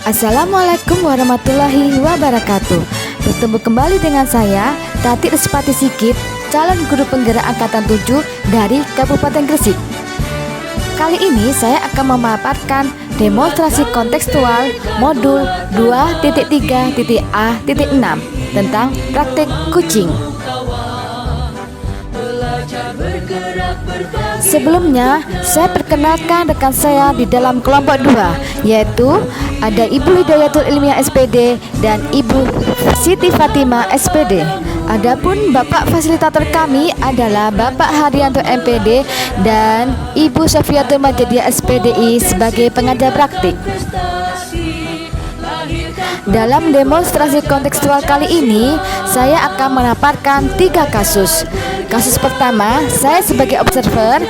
Assalamualaikum warahmatullahi wabarakatuh. Bertemu kembali dengan saya, Tati Respati Sigit, calon guru penggerak angkatan 7 dari Kabupaten Gresik. Kali ini saya akan memaparkan demonstrasi kontekstual modul 2.3.A.6 tentang praktik kucing. Sebelumnya, saya perkenalkan rekan saya di dalam kelompok 2, yaitu ada Ibu Hidayatul Ilmiah SPD dan Ibu Siti Fatimah SPD. Adapun Bapak fasilitator kami adalah Bapak Haryanto MPD dan Ibu Sofiatul Majadia SPDI sebagai pengajar praktik. Dalam demonstrasi kontekstual kali ini, saya akan memaparkan 3 kasus. Kasus pertama, saya sebagai observer,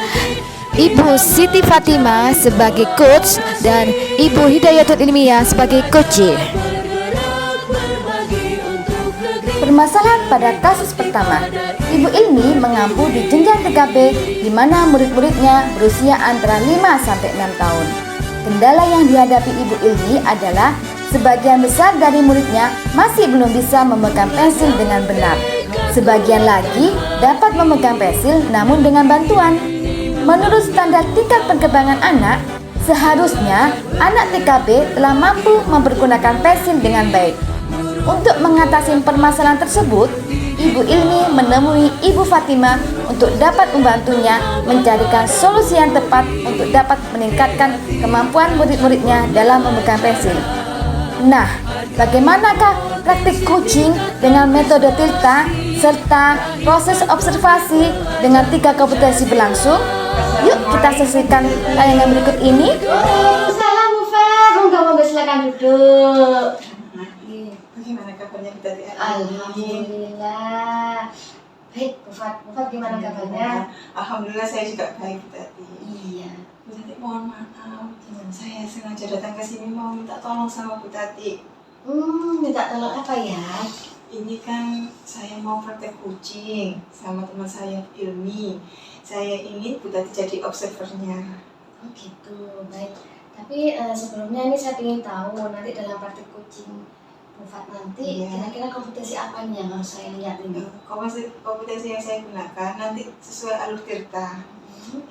Ibu Siti Fatimah sebagai coach, dan Ibu Hidayatul Ilmiah sebagai coach. Permasalahan pada kasus pertama, Ibu Ilmi mengampu di jenjang TKB di mana murid-muridnya berusia antara 5-6 tahun. Kendala yang dihadapi Ibu Ilmi adalah sebagian besar dari muridnya masih belum bisa memegang pensil dengan benar. Sebagian lagi dapat memegang pensil namun dengan bantuan. Menurut standar tingkat perkembangan anak, seharusnya anak TKB telah mampu mempergunakan pensil dengan baik. Untuk mengatasi permasalahan tersebut, Ibu Ilmi menemui Ibu Fatimah untuk dapat membantunya mencarikan solusi yang tepat untuk dapat meningkatkan kemampuan murid-muridnya dalam memegang pensil. Nah, bagaimanakah praktik coaching dengan metode tilta serta proses observasi dengan 3 kompetensi berlangsung? Yuk kita saksikan tayangan berikut ini. Salam Ufat, moga-moga silakan duduk. Bagaimana kabarnya Bu Tati? Alhamdulillah. Baik, Ufat gimana kabarnya? Alhamdulillah saya juga baik Bu Tati. Iya. Bu Tati mohon maaf, saya sengaja datang ke sini mau minta tolong sama Bu Tati. Minta tolong apa ya? Ini kan saya mau praktek kucing sama teman saya Ilmi. Saya ingin Bu Tati jadi observernya. Oh gitu, baik. Tapi sebelumnya ini saya ingin tahu nanti dalam praktik kucing Ufat nanti kira-kira kompetensi apa nih yang harus saya lihat ini? Kompetensi yang saya gunakan nanti sesuai alur tirta.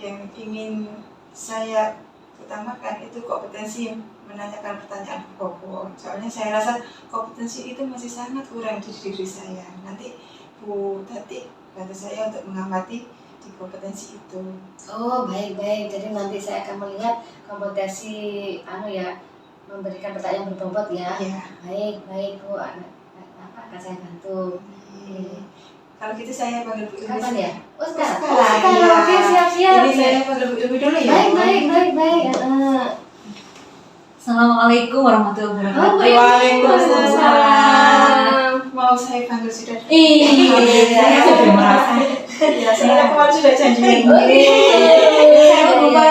Yang ingin saya utamakan itu kompetensi menanyakan pertanyaan pokok. Soalnya saya rasa kompetensi itu masih sangat kurang di diri saya. Nanti Bu Tati bantu saya untuk mengamati di kompetensi itu. Oh baik. Jadi nanti saya akan melihat kompetensi memberikan pertanyaan berbobot ya. Iya. Baik Bu. Akan saya bantu. Kalau gitu saya panggil Bu Ilmi. Kapan ya? Oh sekarang. Iya. Oke, siap-siap. Ini saya panggil Bu Ilmi dulu ya. Baik. Assalamualaikum warahmatullahi wabarakatuh. Waalaikumsalam. Mau saya panggil sudah. Saya sudah merasa. Ya, saya kemarin sudah janji. Saya buka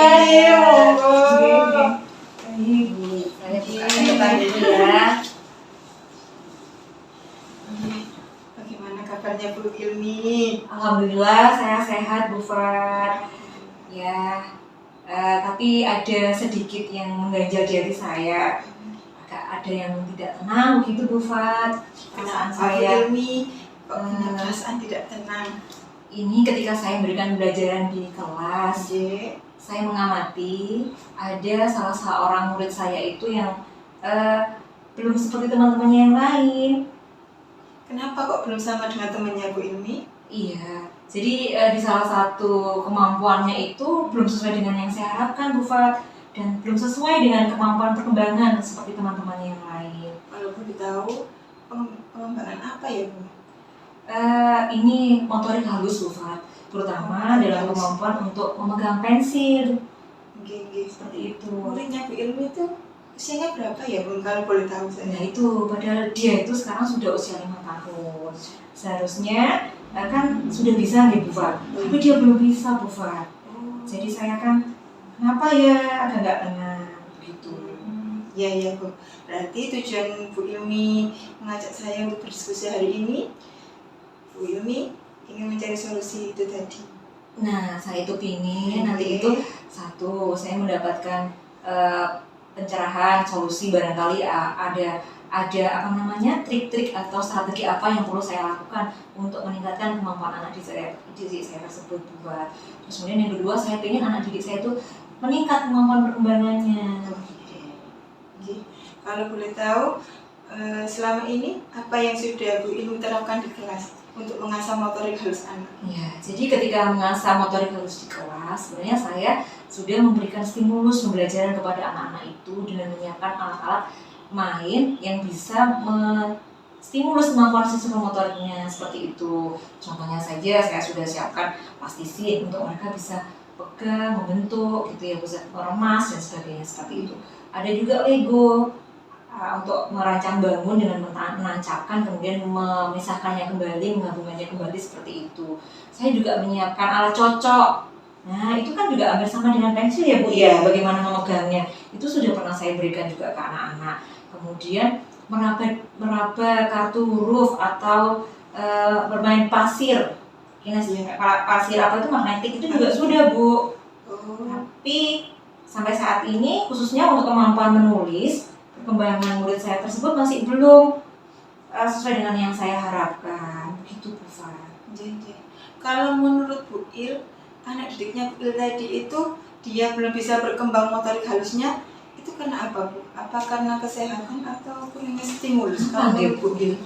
dulu ya. Bagaimana kabarnya Bu Ilmi? Alhamdulillah saya sehat Bu Fat. Ya, tapi ada sedikit yang mengganjal di hati saya. Agak ada yang tidak tenang begitu Bu Fat. Perasaan saya. Bu Ilmi kok punya perasaan tidak tenang? Ini ketika saya memberikan pembelajaran di kelas, saya mengamati ada salah seorang murid saya itu yang belum seperti teman-temannya yang lain. Kenapa kok belum sama dengan temannya Bu Ilmi? Iya, jadi di salah satu kemampuannya itu belum sesuai dengan yang saya harapkan Bu Fat, dan belum sesuai dengan kemampuan perkembangan seperti teman-temannya yang lain. Kalau boleh tahu pengembangan apa ya Bu? Ini motorik halus Bu Fat, terutama dalam kemampuan untuk memegang pensil. Seperti itu. Muridnya Bu Ilmi itu usianya berapa ya Bu? Kalau boleh tahu saya. Nah itu, padahal dia itu sekarang sudah usia 5 tahun. Seharusnya kan sudah bisa nih Bu Fat, tapi dia belum bisa Bu Fat. Jadi saya kan, kenapa ya agak nggak tenang begitu. Ya Bu. Berarti tujuan Bu Ilmi mengajak saya untuk berdiskusi hari ini, Bu Ilmi ingin mencari solusi itu tadi. Nah, saya itu pingin nanti itu satu, saya mendapatkan pencerahan, solusi, barangkali ada apa namanya trik-trik atau strategi apa yang perlu saya lakukan untuk meningkatkan kemampuan anak didik saya tersebut buat. Terus kemudian yang kedua, saya ingin anak didik saya itu meningkat kemampuan perkembangannya. Oke. Kalau boleh tahu, selama ini apa yang sudah Bu Ilmu terapkan di kelas untuk mengasah motorik halus anak? Ya, jadi ketika mengasah motorik halus di kelas, sebenarnya saya sudah memberikan stimulus pembelajaran kepada anak-anak itu dengan menyiapkan alat-alat main yang bisa menstimulus kemampuan motoriknya seperti itu. Contohnya saja saya sudah siapkan plastisin untuk mereka bisa pegang, membentuk gitu ya, bisa meremas dan sebagainya seperti itu. Ada juga Lego untuk merancang bangun dengan menancapkan kemudian memisahkannya kembali, menggabungkannya kembali seperti itu. Saya juga menyiapkan alat cocok. Nah, itu kan juga hampir sama dengan pensil ya Bu ya, bagaimana memegangnya. Itu sudah pernah saya berikan juga ke anak-anak. Kemudian meraba kartu huruf atau bermain pasir. Pasir apa itu magnetik itu juga sudah Bu. Tapi sampai saat ini khususnya untuk kemampuan menulis, perkembangan murid saya tersebut masih belum sesuai dengan yang saya harapkan. Begitu Bu Fat. Kalau menurut Bu Il, anak didiknya Bu Il tadi itu dia belum bisa berkembang motorik halusnya, itu karena apa Bu? Apa karena kesehatan atau kurangnya stimulus? Kalau menurut Bu Il?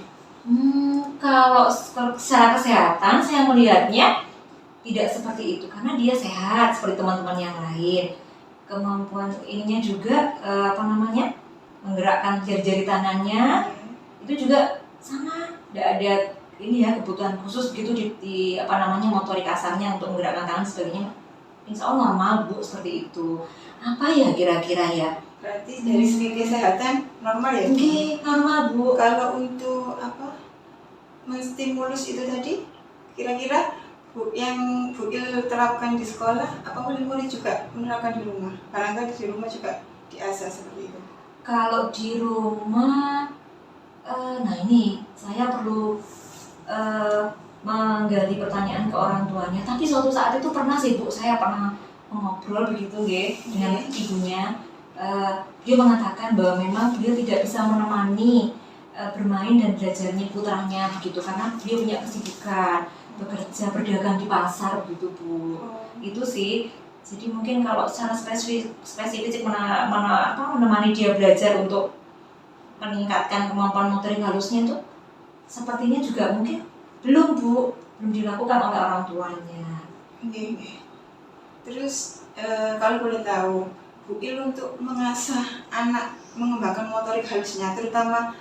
Kalau secara kesehatan saya melihatnya tidak seperti itu karena dia sehat seperti teman-teman yang lain. Kemampuan ininya juga menggerakkan jari-jari tangannya itu juga sama, tidak ada ini ya kebutuhan khusus gitu di motorik kasarnya untuk menggerakkan tangan sebagainya. Insya Allah normal Bu seperti itu. Apa ya kira-kira ya? Berarti dari segi kesehatan normal ya? Oke, normal Bu. Kalau untuk menstimulus itu tadi, kira-kira yang Bu Il terapkan di sekolah, apa murid-murid juga menerapkan di rumah? Barangkali di rumah juga diasah seperti itu. Kalau di rumah, nah ini saya perlu menggali pertanyaan ke orang tuanya. Tapi suatu saat itu pernah sih Bu, saya pernah ngobrol begitu dengan ibunya. Dia mengatakan bahwa memang dia tidak bisa menemani bermain dan belajarnya putranya begitu karena dia punya kesibukan bekerja, berdagang di pasar begitu Bu. Itu sih. Jadi mungkin kalau secara spesifik menemani dia belajar untuk meningkatkan kemampuan motorik halusnya itu sepertinya juga mungkin belum Bu, belum dilakukan oleh orang tuanya. Terus kalau boleh tahu, Bu Il untuk mengasah anak mengembangkan motorik halusnya, terutama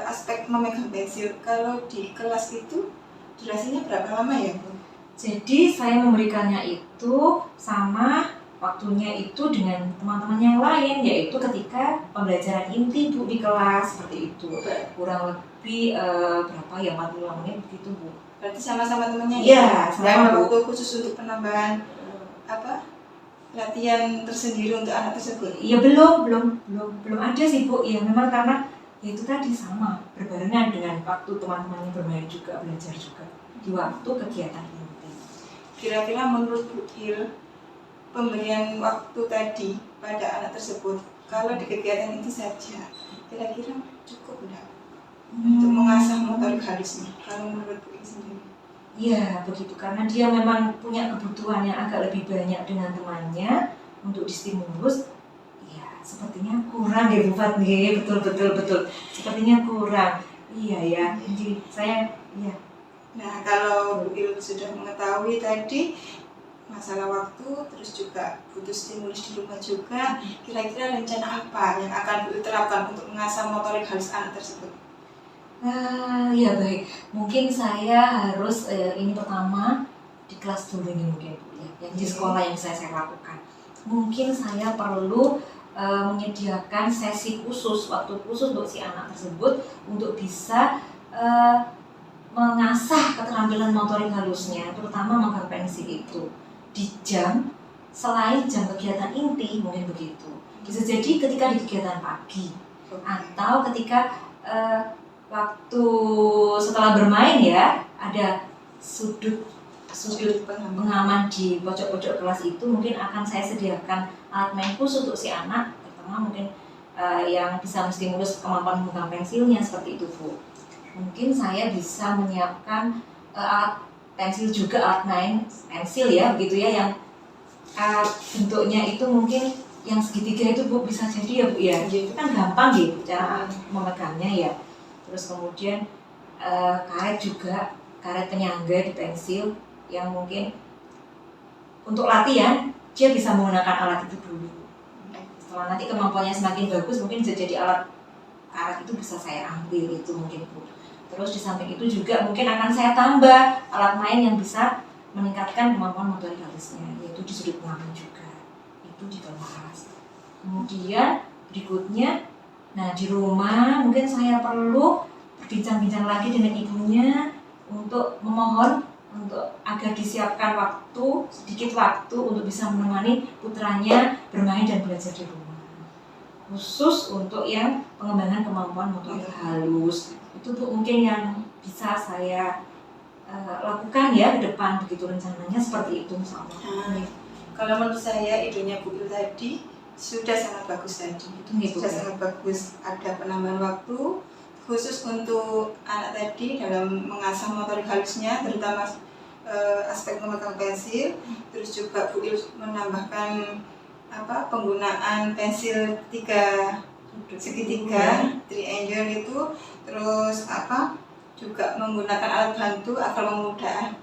aspek memegang pensil, kalau di kelas itu durasinya berapa lama ya Bu? Jadi saya memberikannya itu sama waktunya itu dengan teman-teman yang lain, yaitu ketika pembelajaran inti Bu di kelas seperti itu. Kurang lebih berapa ya, 45 menit begitu Bu. Berarti sama-sama temannya Iya, ya? sama Bu. Waktu khusus untuk penambahan latihan tersendiri untuk anak tersebut? Iya belum ada sih Bu. Ya memang karena itu tadi sama berbarengan dengan waktu teman-temannya bermain juga, belajar juga di waktu kegiatan inti. Kira-kira menurut Bu Il, pemberian waktu tadi pada anak tersebut, kalau di kegiatan itu saja, kira-kira cukup enggak untuk mengasah motorik halusnya? Kalau menurut Bu Il sendiri? Iya begitu, karena dia memang punya kebutuhan yang agak lebih banyak dengan temannya untuk distimulus. Ya sepertinya kurang ya Bu Fat, betul. Sepertinya kurang. Iya ya, jadi saya iya. Nah, kalau Bu Il sudah mengetahui tadi masalah waktu, terus juga butuh stimulus di rumah juga, kira-kira rencana apa yang akan Bu Il terapkan untuk mengasah motorik halus anak tersebut? Ya baik, mungkin saya harus ini pertama di kelas dulu ini mungkin Bu ya, yang di sekolah yang saya lakukan. Mungkin saya perlu menyediakan sesi khusus, waktu khusus untuk si anak tersebut untuk bisa mengasah keterampilan motorik halusnya, terutama memegang pensil itu di jam selain jam kegiatan inti, mungkin begitu. Bisa jadi ketika di kegiatan pagi atau ketika waktu setelah bermain ya, ada sudut pengaman di pojok-pojok kelas itu mungkin akan saya sediakan alat main khusus untuk si anak terutama mungkin yang bisa menstimulus kemampuan memegang pensilnya seperti itu Bu. Mungkin saya bisa menyiapkan alat pensil juga, alat main pensil ya begitu ya, yang bentuknya itu mungkin yang segitiga itu Bu, bisa jadi ya Bu ya. Itu kan gampang gitu cara memegangnya ya. Terus kemudian karet juga, karet penyangga di pensil yang mungkin untuk latihan dia bisa menggunakan alat itu dulu. Setelah nanti kemampuannya semakin bagus, mungkin bisa jadi alat karet itu bisa saya ambil itu mungkin Bu. Terus di samping itu juga mungkin akan saya tambah alat main yang bisa meningkatkan kemampuan motorik halusnya, yaitu di sudut pengaman juga. Itu di kelas. Kemudian berikutnya, nah di rumah mungkin saya perlu berbincang-bincang lagi dengan ibunya untuk memohon untuk agar disiapkan sedikit waktu untuk bisa menemani putranya bermain dan belajar di rumah. Khusus untuk yang pengembangan kemampuan motorik halus. Itu Bu mungkin yang bisa saya lakukan ya ke depan, begitu rencananya seperti itu misalnya. Kalau menurut saya idenya Bu Il tadi sudah sangat bagus tadi. Sudah sangat bagus. Ada penambahan waktu khusus untuk anak tadi dalam mengasah motorik halusnya, terutama aspek memegang pensil. Terus juga Bu Il menambahkan penggunaan pensil segitiga, triangle itu. Terus juga menggunakan alat bantu agar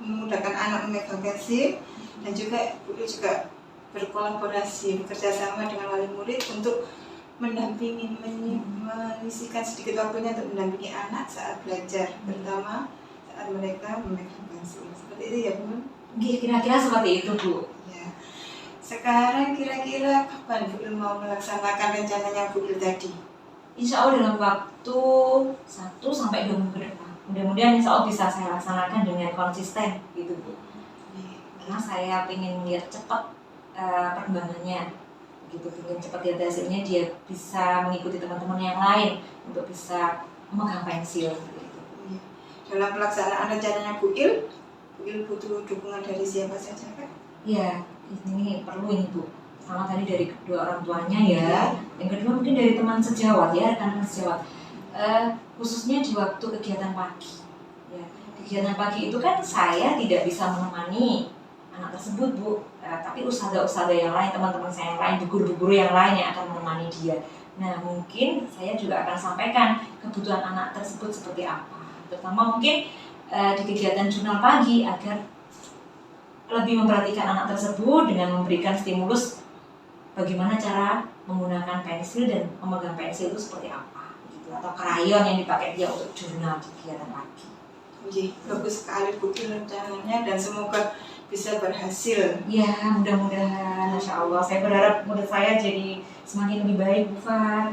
memudahkan anak memegang pensil. Dan juga Bu Il juga berkolaborasi, bekerja sama dengan wali murid untuk mendampingi, menyisihkan sedikit waktunya untuk mendampingi anak saat belajar, terutama saat mereka memegang pensil. Seperti itu ya Bu? Kira-kira seperti itu Bu. Ya. Sekarang kira-kira kapan Bu Il mau melaksanakan rencananya Bu Il tadi? Insya Allah dalam waktu 1 sampai 2 minggu depan. Mudah-mudahan insya Allah bisa saya laksanakan dengan konsisten gitu Bu. Karena saya ingin lihat cepat perkembangannya, gitu. Ingin cepat lihat hasilnya, dia bisa mengikuti teman-teman yang lain untuk bisa memegang pensil. Gitu. Dalam pelaksanaan rencananya Bu Il butuh dukungan dari siapa saja Kak? Iya, ini perlu ini Bu. Pertama tadi dari kedua orang tuanya ya. Yang kedua mungkin dari teman sejawat ya, rekan sejawat. Khususnya di waktu kegiatan pagi. Ya, kegiatan pagi itu kan saya tidak bisa menemani anak tersebut Bu, tapi ustadzah yang lain, teman-teman saya yang lain, guru-guru yang lain yang akan menemani dia. Nah mungkin saya juga akan sampaikan kebutuhan anak tersebut seperti apa, terutama mungkin di kegiatan jurnal pagi agar lebih memperhatikan anak tersebut dengan memberikan stimulus bagaimana cara menggunakan pensil dan memegang pensil itu seperti apa, gitu. Atau krayon yang dipakai dia untuk jurnal di kegiatan pagi. Bagus sekali Bu Il rencananya dan semoga bisa berhasil. Ya, mudah-mudahan, Masya Allah. Saya berharap murid saya jadi semakin lebih baik, Bu Fat.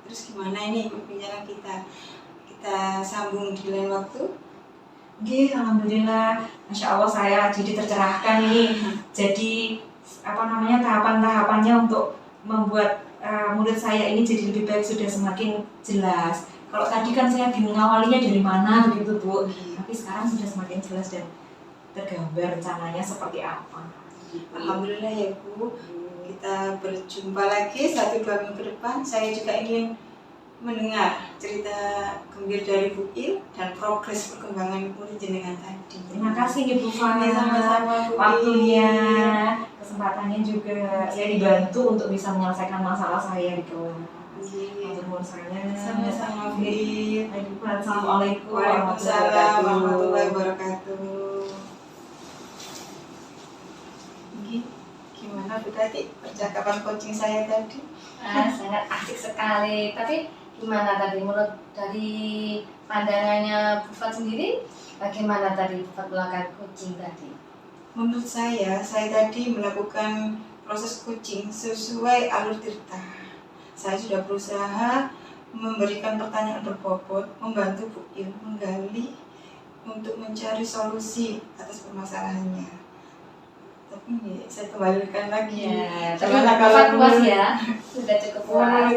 Terus gimana ini perbincangan kita? Kita sambung di lain waktu? Alhamdulillah, Masya Allah saya jadi tercerahkan ini. Jadi tahapan-tahapannya untuk membuat murid saya ini jadi lebih baik sudah semakin jelas. Kalau tadi kan saya bingung awalnya dari mana begitu Bu, tapi sekarang sudah semakin jelas dan tergambar rencananya seperti apa. Alhamdulillah ya Bu, kita berjumpa lagi 1-2 minggu ke depan. Saya juga ingin mendengar cerita gembira dari Bu Il dan progres perkembangan murid jenengan tadi. Terima kasih ya Bu Fana, sama-sama Bu Il. Waktunya, kesempatannya juga saya dibantu untuk bisa menyelesaikan masalah saya di kelas. Sama-sama Bu Il. Assalamualaikum warahmatullahi wabarakatuh. Gimana Bu tadi percakapan coaching saya tadi? Sangat asik sekali. Tapi gimana tadi menurut dari pandangannya Bu Fat sendiri? Bagaimana tadi Bu Fat melakukan coaching tadi? Menurut saya tadi melakukan proses coaching sesuai alur tirta. Saya sudah berusaha memberikan pertanyaan berbobot, membantu Bu Il menggali untuk mencari solusi atas permasalahannya. Tapi saya kembalikan lagi. Ya, karena kalau puas ya, sudah cukup puas.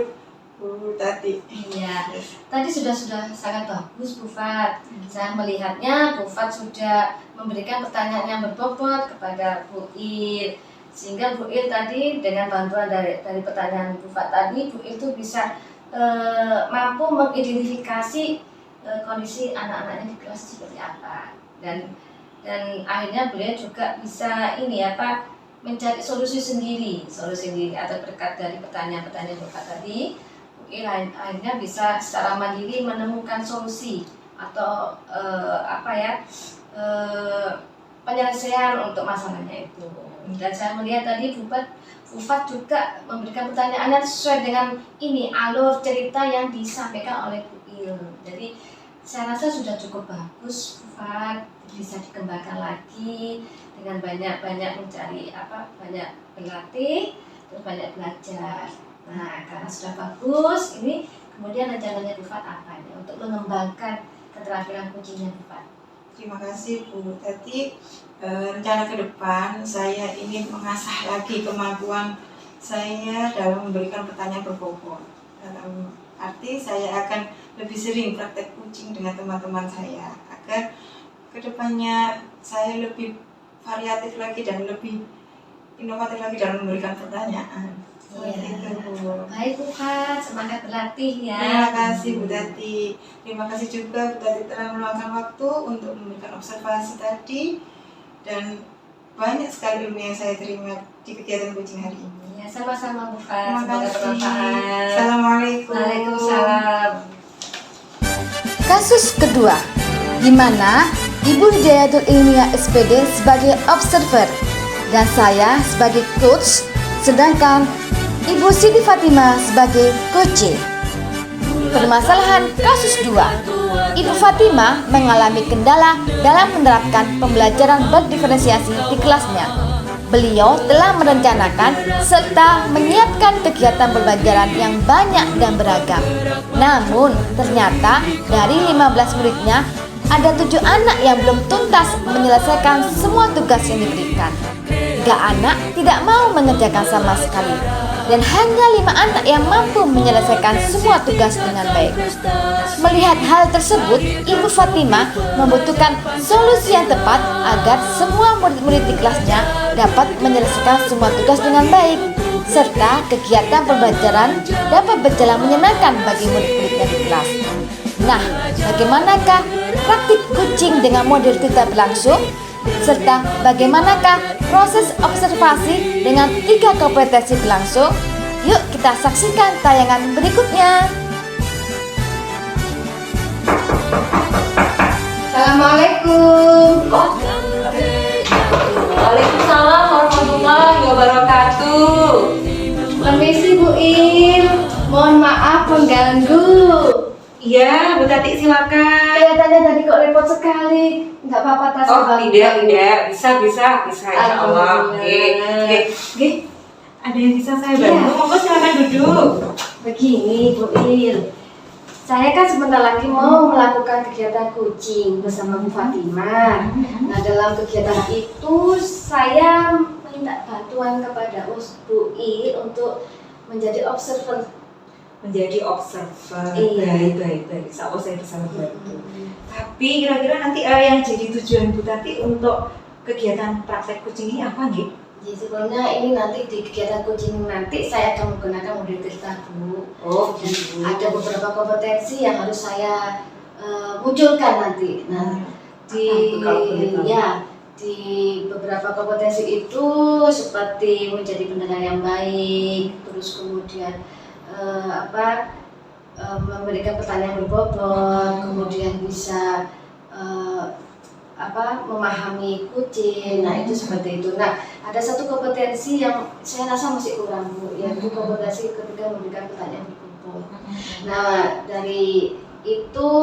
Tadi. Iya, tadi sudah sangat bagus Bu Fat. Saya melihatnya Bu Fat sudah memberikan pertanyaan yang berbobot kepada Bu Il. Sehingga Bu Il tadi dengan bantuan dari pertanyaan Bu Fat tadi, Bu Il itu bisa mampu mengidentifikasi kondisi anak-anaknya di kelas seperti apa, dan akhirnya beliau juga bisa mencari solusi sendiri atau berkat dari pertanyaan-pertanyaan Bu Fat tadi, Bu Il akhirnya bisa secara mandiri menemukan solusi atau penyelesaian untuk masalahnya itu. Dan saya melihat tadi Bu Fat juga memberikan pertanyaan yang sesuai dengan alur cerita yang disampaikan oleh Bu Il. Jadi saya rasa sudah cukup bagus Bu Fat, bisa dikembangkan lagi dengan banyak mencari banyak berlatih dan banyak belajar. Nah, karena sudah bagus, ini kemudian rencananya Bu Fat apa nih untuk mengembangkan keterampilan kucingnya Bu Fat? Terima kasih Bu. Tadi rencana ke depan saya ingin mengasah lagi kemampuan saya dalam memberikan pertanyaan berbobot. Dalam arti saya akan lebih sering praktek kucing dengan teman-teman saya agar kedepannya saya lebih variatif lagi dan lebih inovatif lagi dalam memberikan pertanyaan. Seperti itu Bu. Baik Bu Fat, semangat berlatih ya. Terima kasih Bu Tati. Terima kasih juga Bu Tati telah meluangkan waktu untuk memberikan observasi tadi, dan banyak sekali ilmu yang saya terima di kegiatan kucing hari ini. Ya, sama-sama Bu Fat. Terima Semoga kasih. bermanfaat. Assalamualaikum. Waalaikumsalam. Kasus kedua, di mana Ibu Hidayatul Ilmiah SPD sebagai observer dan saya sebagai coach, sedangkan Ibu Siti Fatimah sebagai coach. Permasalahan kasus 2. Ibu Fatimah mengalami kendala dalam menerapkan pembelajaran berdiferensiasi di kelasnya. Beliau telah merencanakan serta menyiapkan kegiatan pembelajaran yang banyak dan beragam. Namun, ternyata dari 15 muridnya, ada 7 anak yang belum tuntas menyelesaikan semua tugas yang diberikan. 3 anak tidak mau mengerjakan sama sekali, dan hanya 5 anak yang mampu menyelesaikan semua tugas dengan baik. Melihat hal tersebut, Ibu Fatimah membutuhkan solusi yang tepat agar semua murid-murid di kelasnya dapat menyelesaikan semua tugas dengan baik, serta kegiatan pembelajaran dapat berjalan menyenangkan bagi murid-muridnya di kelas. Nah, bagaimanakah praktik kucing dengan model tidak berlangsung? Serta bagaimanakah proses observasi dengan 3 kompetensi berlangsung? Yuk kita saksikan tayangan berikutnya. Assalamualaikum. Waalaikumsalam warahmatullahi wabarakatuh. Permisi Bu Il, mohon maaf mengganggu. Iya, Bu Tati silakan. Kelihatannya tadi kok repot sekali. Nggak apa-apa tas. Oh tidak, bisa insya Allah. Oke. Ada yang bisa saya bantu? Iya. Monggo silakan duduk. Begini Bu Il, saya kan sebentar lagi mau melakukan kegiatan kucing bersama Bu Fatimah. Nah, dalam kegiatan itu saya minta bantuan kepada Bu Il untuk menjadi observer. Menjadi observer. Iya. Baik. Insya Allah saya bisa membantu. Tapi kira-kira nanti yang jadi tujuan Bu Tati untuk kegiatan praktek kucing ini apa nih? Jadi sebelumnya ini nanti di kegiatan kucing nanti saya akan menggunakan model cerita Bu. Oh, Dan gitu. ada beberapa kompetensi yang harus saya munculkan nanti. Nah, di beberapa kompetensi itu seperti menjadi pendengar yang baik, terus kemudian memberikan pertanyaan berbobot, kemudian bisa memahami kucing. Nah, itu seperti itu. Nah, ada satu kompetensi yang saya rasa masih kurang Bu, yaitu kompetensi ketika memberikan pertanyaan berbobot. Nah,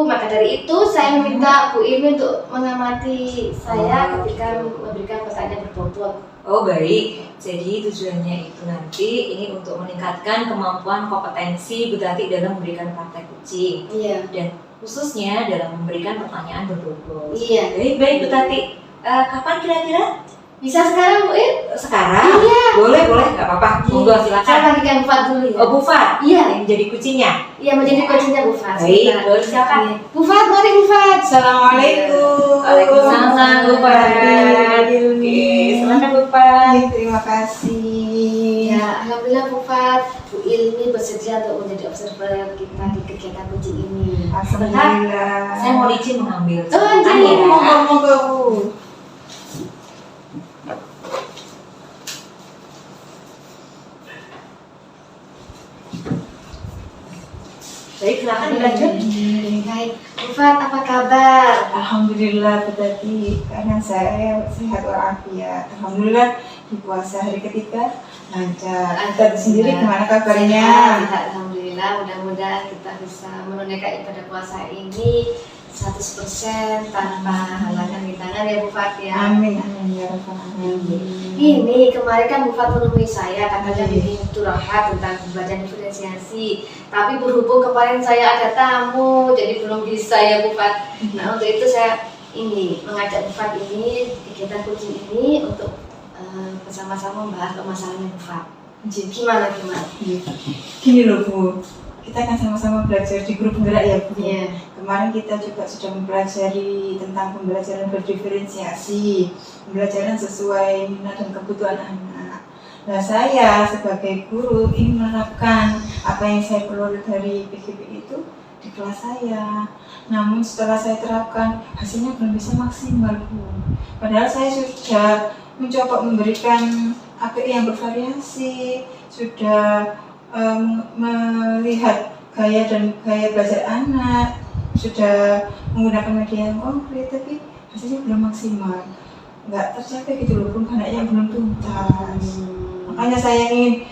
maka dari itu saya meminta Bu Ilmi untuk mengamati saya ketika memberikan pertanyaan berbobot. Oh baik, jadi tujuannya itu nanti ini untuk meningkatkan kemampuan kompetensi Bu Tati dalam memberikan praktek kucing. Iya. Dan khususnya dalam memberikan pertanyaan berbobot. Iya. Baik Bu Tati. Kapan kira-kira? Bisa sekarang Bu Il? Sekarang? Iya. Boleh, nggak apa-apa. Monggo Saya silakan. bagikan Bu Fat dulu ya. Oh Bu Fat, Iya. yang menjadi kucingnya. Iya, menjadi kucingnya Bu Fat. Baik, boleh silakan. Iya. Bu Fat, mari Bu Fat. Assalamualaikum. Waalaikumsalam Bu Fat. Waalaikumsalam. Oke, silakan Bu Fat. Bufat. Terima kasih. Ya, alhamdulillah Bu Fat, Bu Ilmi bersedia untuk menjadi observer kita di kegiatan kucing ini. Alhamdulillah. Saya mau izin mengambil. Oh, catatan iya. ya. Moga-moga Bu. Baik, silakan dilanjut. Baik, Bu Fat, apa kabar? Alhamdulillah Bu Tati, karena saya sehat walafiat. Alhamdulillah di puasa hari ketiga lancar. Bu Tati sendiri gimana kabarnya? Sehat, alhamdulillah. Mudah-mudahan kita bisa menunaikan ibadah puasa ini 100% tanpa halangan di tangan ya Bu Fat ya. Amin, amin ya Rabbal alamin. Ini kemarin kan Bu Fat menemui saya, katanya bikin curhat tentang pembelajaran diferensiasi. Tapi berhubung kemarin saya ada tamu, jadi belum bisa ya Bu Fat. Nah untuk itu saya ini mengajak Bu Fat ini kegiatan kucing ini untuk bersama-sama membahas permasalahan Bu Fat. Gimana? Gini loh Bu, kita kan sama-sama belajar di grup penggerak ya Bu. Iya. Kemarin kita juga sudah mempelajari tentang pembelajaran berdiferensiasi, pembelajaran sesuai minat dan kebutuhan anak. Nah saya sebagai guru ingin menerapkan apa yang saya pelajari dari PGP itu di kelas saya. Namun setelah saya terapkan hasilnya belum bisa maksimal Bu. Padahal saya sudah mencoba memberikan API yang bervariasi, sudah melihat gaya belajar anak, sudah menggunakan media yang konkret, tapi hasilnya belum maksimal, nggak tercapai gitu loh, belum anaknya belum tuntas. Makanya saya ingin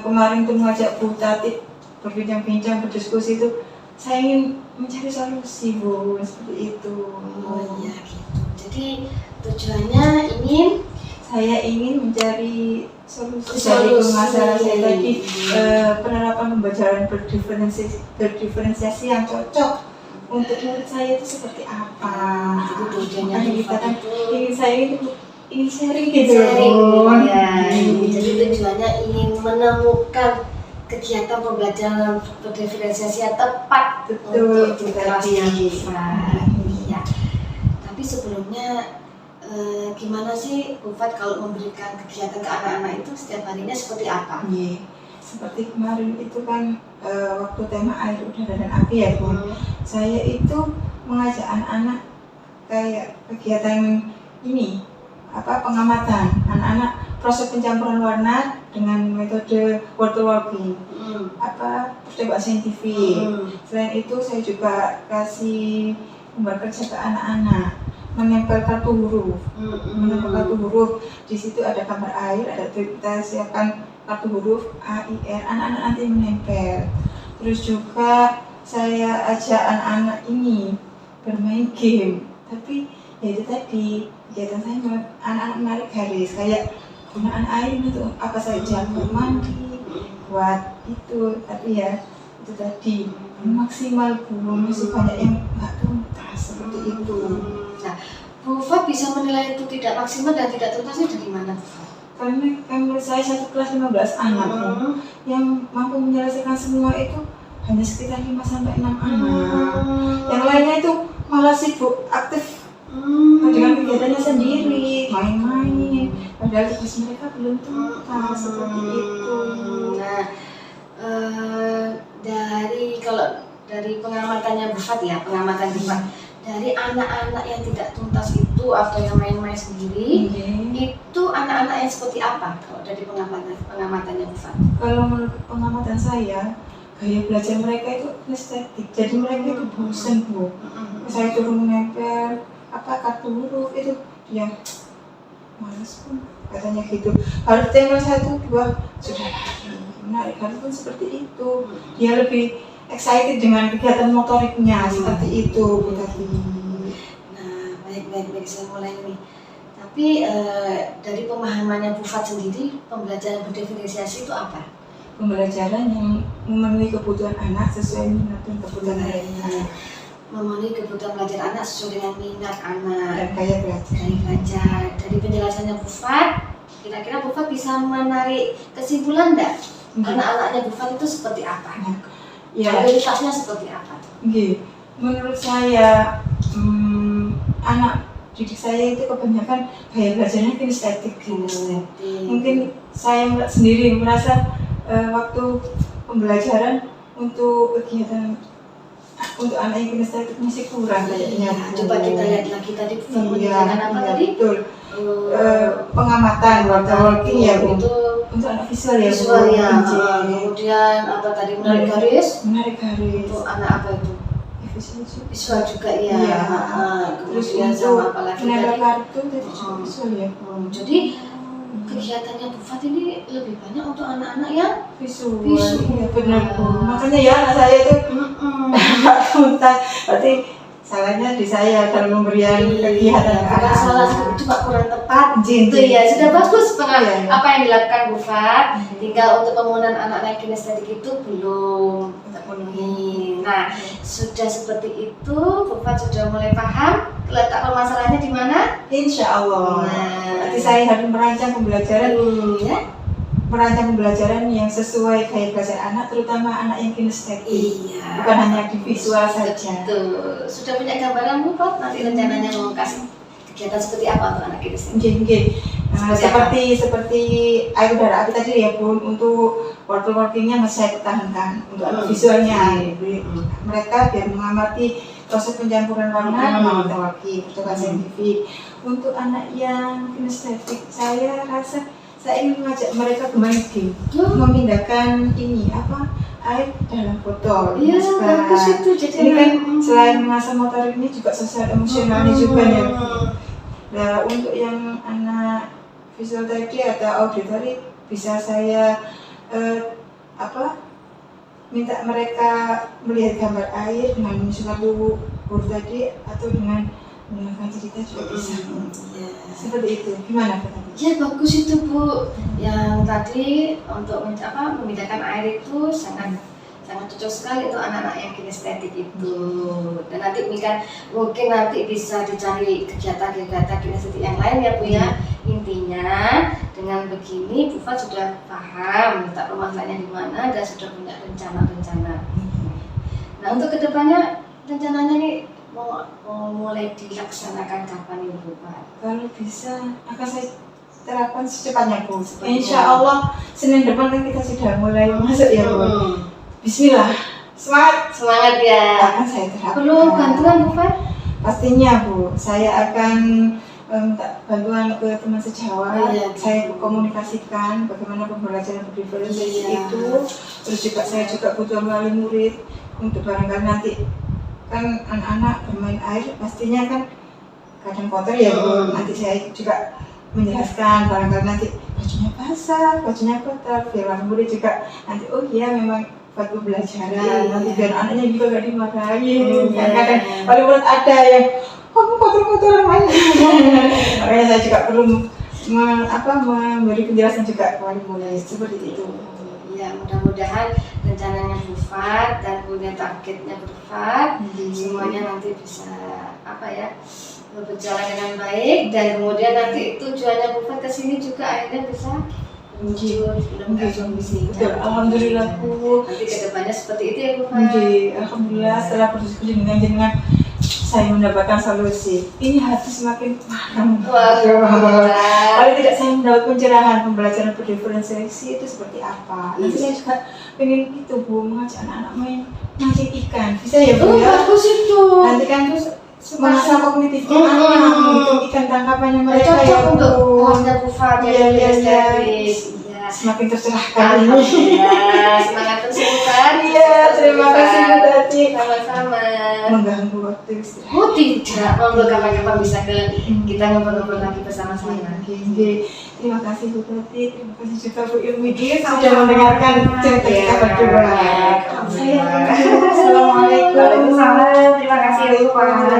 kemarin tuh mengajak Bu Tati berbincang-bincang, berdiskusi itu, saya ingin mencari solusi Bu, seperti itu. Oh iya gitu. Jadi tujuannya Saya ingin mencari solusi Solusi. dari masalah saya tadi, penerapan pembelajaran berdiferensiasi yang cocok untuk murid saya itu seperti apa. Jadi tujuannya Makanya Bu kita Fat kan itu ingin sharing gitu sharing. loh. Ya, jadi tujuannya ingin menemukan kegiatan pembelajaran berdiferensiasi yang tepat Betul, untuk di Bu kelasnya Tati. Bu Fat. Iya. Tapi sebelumnya gimana sih Bu Fat kalau memberikan kegiatan ke anak-anak itu setiap harinya seperti apa? Iya. Seperti kemarin itu kan waktu tema air, udara dan api ya Bu. Saya itu mengajak anak-anak kayak kegiatan ini, pengamatan anak-anak proses pencampuran warna dengan metode waterlogging, percobaan saintifik. Selain itu saya juga kasih gambar kerja ke anak-anak, menempel kartu huruf. Di situ ada gambar air, kita siapkan kartu huruf A, I, R, anak-anak nanti menempel. Terus juga saya ajak anak-anak ini bermain game, tapi ya itu tadi kegiatan saya anak-anak menarik garis, kayak gunaan air untuk apa saja, buat mandi, buat itu, tapi ya itu tadi belum maksimal Bu, masih banyak yang nggak tuntas seperti itu. Nah, Bu Fat bisa menilai itu tidak maksimal dan tidak tuntasnya dari mana Bu Fat? Karena menurut saya satu kelas 15 anak Bu, yang mampu menyelesaikan semua itu hanya sekitar 5-6 anak. Yang lainnya itu malah sibuk aktif dengan kegiatannya sendiri, main-main, padahal tugas mereka belum tuntas seperti itu. Nah, dari pengamatannya Bu Fat ya, pengamatan Bu Fat, dari anak-anak yang tidak tuntas itu atau yang main-main sendiri, itu anak-anak yang seperti apa kalau dari pengamatannya Bu Fat? Kalau menurut pengamatan saya, gaya belajar mereka itu estetik, jadi mereka itu bosan Bu. Saya suruh menempel kartu huruf itu dia malas pun katanya gitu. Harus tempel 1, 2 sudah lari, menarik pun seperti itu. Dia lebih excited dengan kegiatan motoriknya seperti itu Bu Tati. Nah, baik saya mulai nih. Tapi dari pemahamannya Bu Fat sendiri, pembelajaran berdiferensiasi itu apa? Pembelajaran yang memenuhi kebutuhan anak sesuai minat dan kebutuhan mereka. Memenuhi kebutuhan belajar anak sesuai dengan minat anak Dan gaya belajar. Dari penjelasannya Bu Fat, kira-kira Bu Fat bisa menarik kesimpulan enggak? Anak-anaknya Bu Fat itu seperti apa? Ya, Mayoritasnya seperti apa? menurut saya anak didik saya itu kebanyakan gaya belajarnya kinestetik. Mungkin saya sendiri merasa waktu pembelajaran untuk kegiatan untuk anak yang kinestetik masih kurang kayaknya. Coba kita lihat lagi tadi menyediakan apa tadi? Betul. Pengamatan walking ya Bu. Itu Untuk anak visual ya Bu. visual ya. Kemudian apa tadi menarik garis? Menarik garis. Untuk anak apa itu? Visual juga. Visual juga ya. Iya. Terus Kemudian untuk sama apa lagi menambah tadi? kartu tadi juga visual ya. Jadi kegiatannya Bu Fat ini lebih banyak untuk anak-anak yang Visual. Visual. Iya benar Bu. Makanya ya anak saya itu nggak tuntas. Berarti salahnya di saya kalau memberikan kegiatan ke bukan salah, anak-anak. cuma kurang tepat Jin, itu ya. Sudah bagus Iya. apa yang dilakukan Bu Fat, tinggal untuk pembangunan anak-anak kinestetik itu belum terpenuhi. Nah, sudah seperti itu Bu Fat sudah mulai paham letak permasalahannya di mana? Insya Allah. Nah. Berarti saya harus merancang pembelajaran, Ya. merancang pembelajaran yang sesuai gaya belajar anak, terutama anak yang kinestetik. Iya. Bukan hanya di visual saja. Betul. Sudah punya gambaran Bu Fat nanti rencananya mau kasih kegiatan seperti apa untuk anak kinestetik? Mungkin Seperti seperti air udara api tadi ya Bu, untuk workingnya masih saya pertahankan untuk anak visualnya. Mereka biar mengamati proses pencampuran warna dengan working, percobaan saintifik. Untuk anak yang kinestetik, saya rasa saya ingin mengajak mereka bermain game, memindahkan ini air dalam botol. Iya, Mas, bagus itu. Jadi ini kan selain mengasah motor ini juga sosial emosionalnya juga ya. Nah, untuk yang anak visual tadi atau auditory bisa saya minta mereka melihat gambar air dengan menyusun huruf tadi atau dengan menggunakan cerita juga bisa. Seperti itu. Gimana Pak tadi? Ya bagus itu Bu. Yang tadi untuk memindahkan air itu sangat cocok sekali untuk anak-anak yang kinestetik itu. Dan nanti mungkin nanti bisa dicari kegiatan-kegiatan kinestetik yang lain ya Bu ya. Intinya dengan begini Bu Fat sudah paham letak permasalahannya di mana dan sudah punya rencana-rencana. Nah untuk kedepannya rencananya nih mau mulai dilaksanakan kapan nih Bu Fat? Kalau bisa akan saya terapkan secepatnya Bu. Insya Allah Senin depan kan kita sudah mulai masuk ya Bu. Bismillah, semangat ya. akan saya terapkan. Perlu bantuan Bu Fat? Pastinya Bu, saya akan minta bantuan ke teman sejawat. Saya komunikasikan bagaimana pembelajaran berdiferensiasi itu. Terus juga saya juga butuh wali murid untuk barangkali nanti kan anak-anak bermain air pastinya kan kadang kotor ya Bu. Nanti saya juga menjelaskan barangkali nanti bajunya basah, bajunya kotor, biar wali murid juga nanti oh iya memang buat pembelajaran, nanti biar anaknya juga gak dimarahin. Kadang wali murid ada yang kamu kotor-kotoran main. Makanya saya juga perlu memberi penjelasan juga ke wali murid seperti itu. Ya mudah-mudahan rencananya Bu Fat dan punya targetnya Bu Fat semuanya nanti bisa berjalan dengan baik dan kemudian nanti tujuannya Bu Fat kesini juga akhirnya bisa muncul film solusi. Alhamdulillah Bu. Nanti kedepannya seperti itu ya Bu Fat. Alhamdulillah setelah berdiskusi dengan jenengan saya mendapatkan solusi. Ini hati semakin paham. Paling tidak saya mendapat pencerahan pembelajaran berdiferensiasi itu seperti apa. Nanti saya juga pengen itu Bu, mengajak anak-anak mancing ikan. Bisa ya Bu ya? Bagus itu. Nanti kan mengasah kognitifnya anak, menghitung ikan tangkapannya mereka ya cocok untuk Bu. kelasnya Bu Fat jadi estetis. Semakin tercerahkan. Alhamdulillah, semangat terus Bu Fat. Iya, terima kasih Bu Tati. Sama-sama. Mengganggu waktu istirahat. Oh tidak, monggo kapan-kapan bisa kita ngobrol-ngobrol lagi bersama-sama. Terima kasih Bu Tati, terima kasih juga Bu Ilmidi sudah mendengarkan cerita kita berdua. Assalamualaikum. Waalaikumsalam. Terima kasih Bu Fat.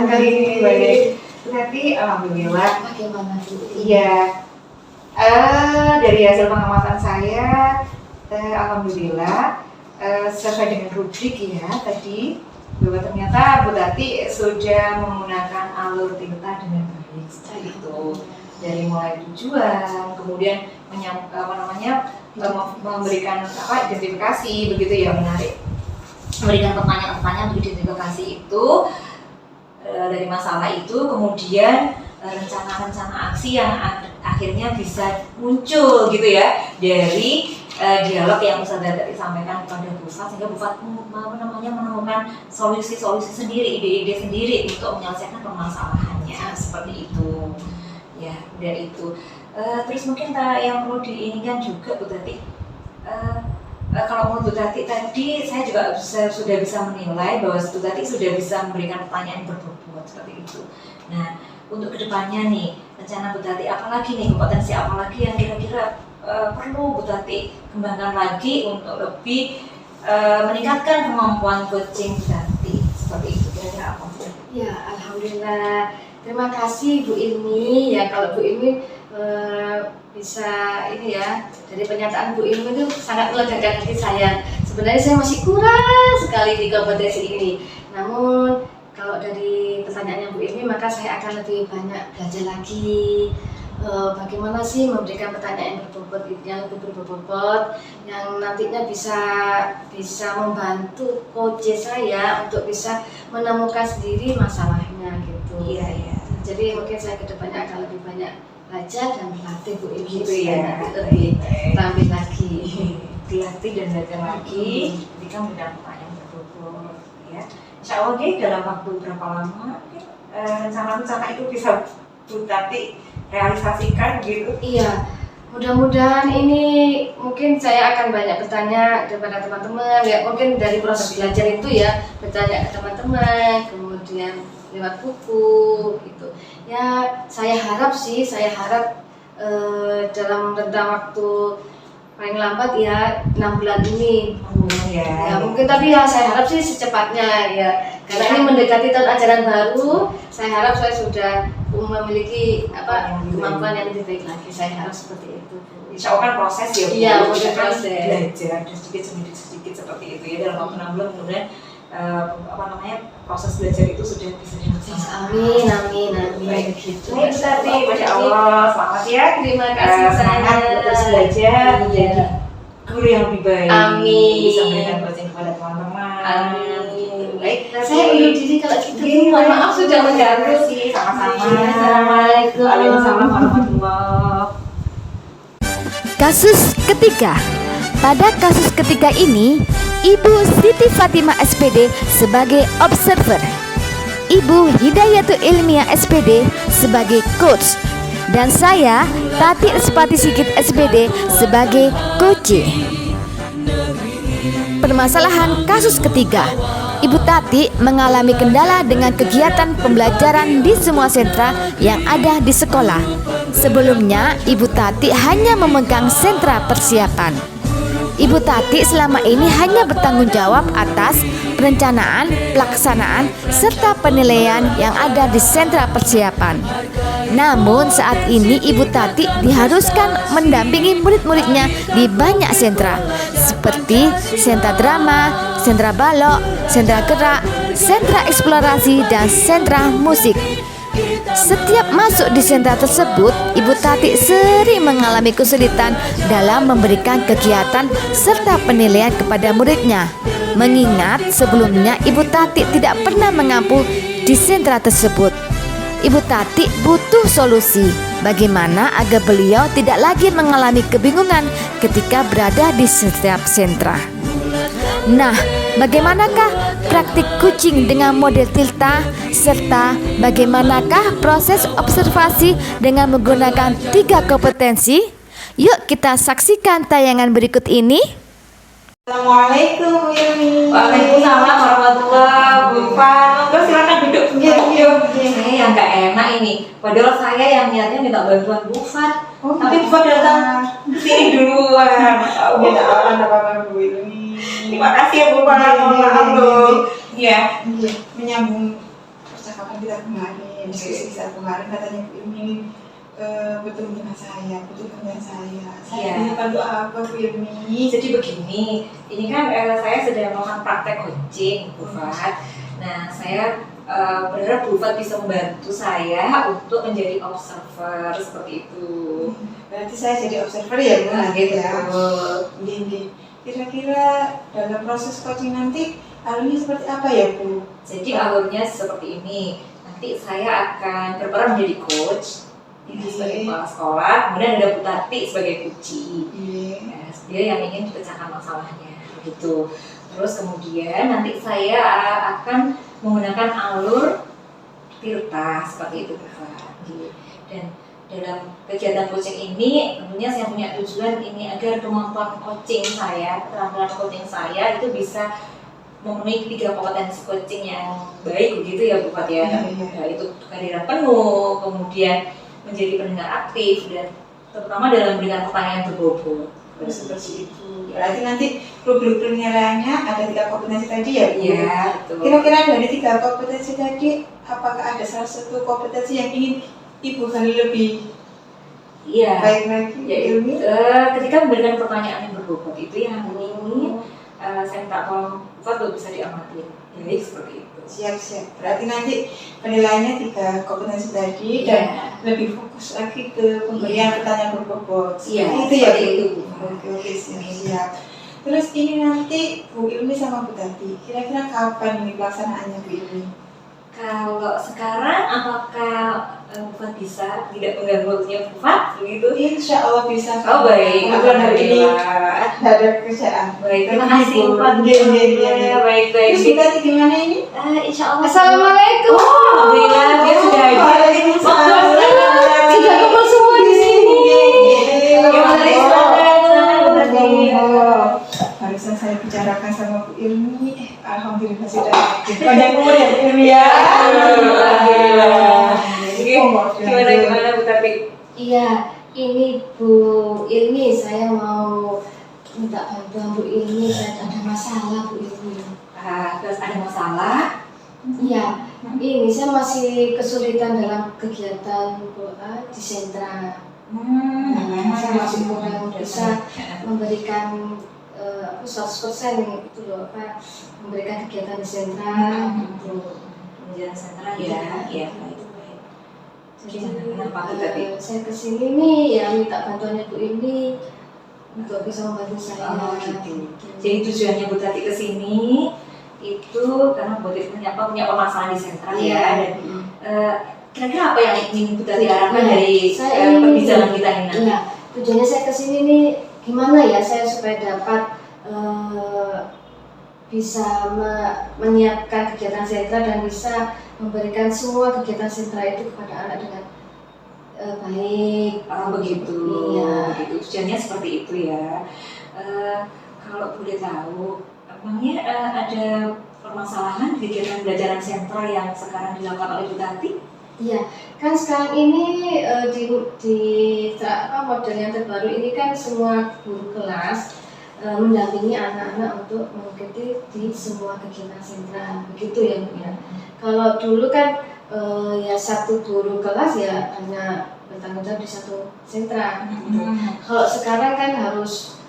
Baik. Berarti alhamdulillah. Bagaimana Bu? Iya. Dari hasil pengamatan saya, alhamdulillah sesuai dengan rubrik ya tadi bahwa ternyata Bu Tati sudah menggunakan alur tinta dengan baik seperti itu. Dari mulai tujuan, kemudian memberikan identifikasi begitu ya, menarik, memberikan pertanyaan-pertanyaan untuk identifikasi itu dari masalah itu, kemudian rencana-rencana aksi yang akhirnya bisa muncul gitu ya dari dialog yang Ustazah tadi sampaikan kepada Bu Fat, sehingga Bu Fat menemukan solusi-solusi sendiri, ide-ide sendiri untuk menyelesaikan permasalahannya seperti itu. Ya, dari itu. Terus mungkin yang perlu diinginkan juga Bu Tati, kalau menurut Bu Tati tadi saya juga sudah bisa menilai bahwa Bu Tati sudah bisa memberikan pertanyaan yang berbobot seperti itu. Nah, untuk kedepannya nih, rencana Bu Tati apalagi nih, kompetensi apalagi yang kira-kira perlu Bu Tati kembangkan lagi untuk lebih meningkatkan kemampuan coaching Bu Tati seperti itu, kira-kira apa Bu? Ya, alhamdulillah. Terima kasih Bu Ilmi. Ya, kalau Bu Ilmi bisa ini ya, dari pernyataan Bu Ilmi itu sangat melegakan hati saya. Sebenarnya saya masih kurang sekali di kompetensi ini. Namun kalau dari pertanyaannya Bu Ilmi, maka saya akan lebih banyak belajar lagi. Bagaimana sih memberikan pertanyaan yang lebih berbobot, yang nantinya bisa membantu coach saya untuk bisa menemukan sendiri masalahnya gitu. Iya. Jadi mungkin saya kedepannya akan lebih banyak belajar dan berlatih Bu Ilmi Gitu ya. lebih terampil lagi. Dilatih dan belajar lagi, ketika memberikan pertanyaan berbobot, ya. Insya Allah dalam waktu berapa lama rencana-rencana itu bisa Bu Tati realisasikan gitu. Iya, mudah-mudahan ini mungkin saya akan banyak bertanya kepada teman-teman ya, mungkin dari proses belajar itu ya, bertanya ke teman-teman, kemudian lewat buku gitu ya. Saya harap dalam rentang waktu paling lambat ya 6 bulan ini ya, mungkin, tapi ya saya harap sih secepatnya ya, karena ini mendekati tahun ajaran baru. Saya harap saya sudah memiliki kemampuan yang lebih baik lagi. Saya harap seperti itu. Insya Allah kan proses ya Bu. Iya, proses. proses. Belajar dan sedikit seperti itu ya, dalam waktu 6 bulan kemudian proses belajar itu sudah bisa dilaksanakan. Amin. Baik. Gitu. Baik Tati, Masya Allah, selamat ya. Terima kasih Semangat terus belajar menjadi guru yang lebih baik. Amin. Bisa memberikan coaching kepada teman-teman. Amin. Baik, Saya undur diri kalau gitu. Mohon maaf sudah mengganggu. Sama-sama. Assalamualaikum. Waalaikumsalam warahmatullahi. Kasus ketiga. Pada kasus ketiga ini, Ibu Siti Fatimah SPD sebagai observer, Ibu Hidayatul Ilmiah SPD sebagai coach, dan saya Tati Espati Sigit SPD sebagai coach. Permasalahan kasus ketiga, Ibu Tati mengalami kendala dengan kegiatan pembelajaran di semua sentra yang ada di sekolah. Sebelumnya, Ibu Tati hanya memegang sentra persiapan. Ibu Tati selama ini hanya bertanggung jawab atas perencanaan, pelaksanaan, serta penilaian yang ada di sentra persiapan. Namun saat ini Ibu Tati diharuskan mendampingi murid-muridnya di banyak sentra, seperti sentra drama, sentra balok, sentra gerak, sentra eksplorasi, dan sentra musik. Setiap masuk di sentra tersebut, Ibu Tati sering mengalami kesulitan dalam memberikan kegiatan serta penilaian kepada muridnya. Mengingat sebelumnya Ibu Tati tidak pernah mengampu di sentra tersebut. Ibu Tati butuh solusi bagaimana agar beliau tidak lagi mengalami kebingungan ketika berada di setiap sentra. Nah, bagaimanakah praktik coaching dengan model Tilta, serta bagaimanakah proses observasi dengan menggunakan 3 kompetensi? Yuk kita saksikan tayangan berikut ini. Assalamualaikum Bu Ilmi. Waalaikumsalam warahmatullahi wabarakatuh. Silakan duduk. Saya yang nggak enak ini. Padahal saya yang niatnya minta bantuan Bu Fat. Tapi Bu Fat datang sini duluan. Apa-apa Bu Ilmi. Terima kasih ya Bu Fat. Mohon maaf loh. Iya. Menyambung percakapan kita kemarin, diskusi kita kemarin, katanya Bu Ilmi bertemu dengan saya, Iya. Ini bantu apa Bu Ilmi? Jadi begini, ini kan saya sedang melakukan praktek coaching Bu Fat. Nah, saya berharap Bu Fat bisa membantu saya untuk menjadi observer seperti itu. Berarti saya jadi observer ya Bu? Nah, gitu. Gini. Kira-kira dalam proses coaching nanti alurnya seperti apa ya Bu? Jadi alurnya seperti ini. Nah, nanti saya akan berperan menjadi coach ini sebagai kepala sekolah, kemudian ada Bu Tati sebagai puci. Nah, dia yang ingin dipecahkan masalahnya begitu. Terus kemudian nanti saya akan menggunakan alur Tirta seperti itu Pak. Dan dalam kegiatan coaching ini tentunya saya punya tujuan ini agar kemampuan coaching saya, keterampilan coaching saya itu bisa memenuhi 3 kompetensi coaching yang baik begitu ya Bu Fat ya. Yaitu kehadiran penuh, kemudian menjadi pendengar aktif, dan terutama dalam memberikan pertanyaan berbobot. Seperti itu. Berarti nanti grup-grup penilaiannya ada 3 kompetensi tadi ya Bu? Iya, betul. Kira-kira dari 3 kompetensi tadi, apakah ada salah satu kompetensi yang ingin Ibu gali lebih baik lagi? Ketika memberikan pertanyaan yang berbobot itu yang ini saya minta tolong Fat bisa diamati. Jadi seperti itu. Siap. Berarti nanti penilaiannya 3 kompetensi tadi dan lebih fokus lagi ke pemberian pertanyaan berbobot. Iya, itu ya Bu? itu. Oke, siap. Terus ini nanti Bu Ilmi sama Bu Tati, kira-kira kapan ini pelaksanaannya Bu Ilmi? Kalau sekarang apakah Fat bisa tidak mengganggu waktunya Fat begitu? Insya Allah bisa. Oh baik, Kebetulan hari ini ada kerjaan. Baik, terima kasih Fat. Baik. Terus Bu Tati gimana ini? Insya Allah. Assalamualaikum. Alhamdulillah dia sudah hadir. Waalaikumsalam. Sudah kumpul semua di sini. Barusan saya bicarakan sama Bu Ilmi, alhamdulillah sudah banyak umur ya Bu Ilmi ya. Alhamdulillah. Gimana Bu Tati? Iya, ini Bu Ilmi, saya mau minta bantuan Bu Ilmi, saya ada masalah Bu Ilmi. Terus ada masalah? Iya, ini saya masih kesulitan dalam kegiatan doa di sentra. Saya masih kurang bisa memberikan 100% itu loh Pak, memberikan kegiatan di sentra gitu. Menjalan sentra ya. Baik. Jadi Kenapa Bu Tati? saya kesini nih ya minta bantuannya Bu ini untuk bisa membantu saya. Gitu. Jadi tujuannya Bu Tati kesini itu karena Bu Tati punya permasalahan di sentra ya. Dan kira-kira apa yang ingin Bu Tati harapkan dari perbincangan kita ini nanti? Iya, tujuannya saya kesini nih gimana ya saya supaya dapat bisa menyiapkan kegiatan sentra dan bisa memberikan semua kegiatan sentra itu kepada anak dengan baik. Begitu. Iya. Begitu. Tujuannya seperti itu ya. Kalau boleh tahu, emangnya ada permasalahan di kegiatan pembelajaran sentra yang sekarang dilakukan oleh Bu Tati? Iya, kan sekarang ini di model yang terbaru ini kan semua guru kelas mendampingi anak-anak untuk mengikuti di semua kegiatan sentra, begitu ya Bu ya. Kalau dulu kan ya satu guru kelas ya hanya bertanggung jawab di satu sentra. Gitu. Kalau sekarang kan harus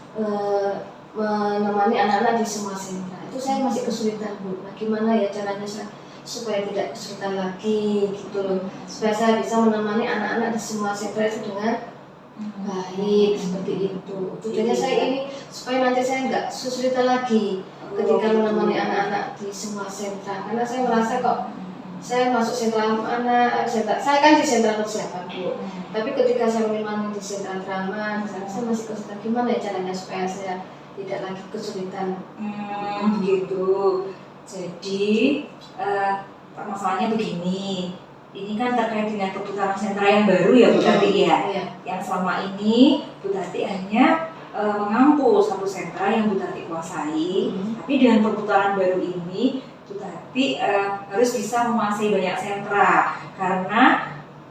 menemani anak-anak di semua sentra. Itu saya masih kesulitan Bu. Nah, gimana ya caranya supaya tidak kesulitan lagi gitu loh, supaya saya bisa menemani anak-anak di semua sentra itu dengan baik seperti itu. Tujuannya saya ini supaya nanti saya nggak kesulitan lagi ketika menemani anak-anak di semua sentra, karena saya merasa kok saya masuk sentra anak, saya kan di sentra persiapan Bu, tapi ketika saya menemani di sentra drama, saya masih kesulitan gimana ya caranya supaya saya tidak lagi kesulitan. Gitu. Jadi permasalahannya begini, ini kan terkait dengan perputaran sentra yang baru ya Bu Tati ya. Yang selama ini Bu Tati hanya mengampu satu sentra yang Bu Tati kuasai, tapi dengan perputaran baru ini Bu Tati harus bisa menguasai banyak sentra karena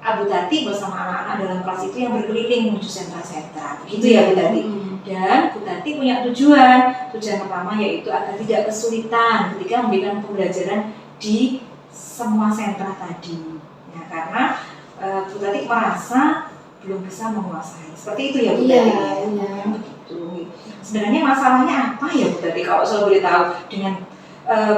Bu Tati bersama anak-anak dalam kelas itu yang berkeliling menuju sentra-sentra, begitu ya Bu Tati. Dan Bu Tati punya tujuan pertama yaitu agar tidak kesulitan ketika memberikan pembelajaran di semua sentra tadi. Nah, karena Bu Tati merasa belum bisa menguasai. Seperti itu ya Bu Tati. Iya. Begitu. Sebenarnya masalahnya apa ya Bu Tati kalau saya boleh tahu dengan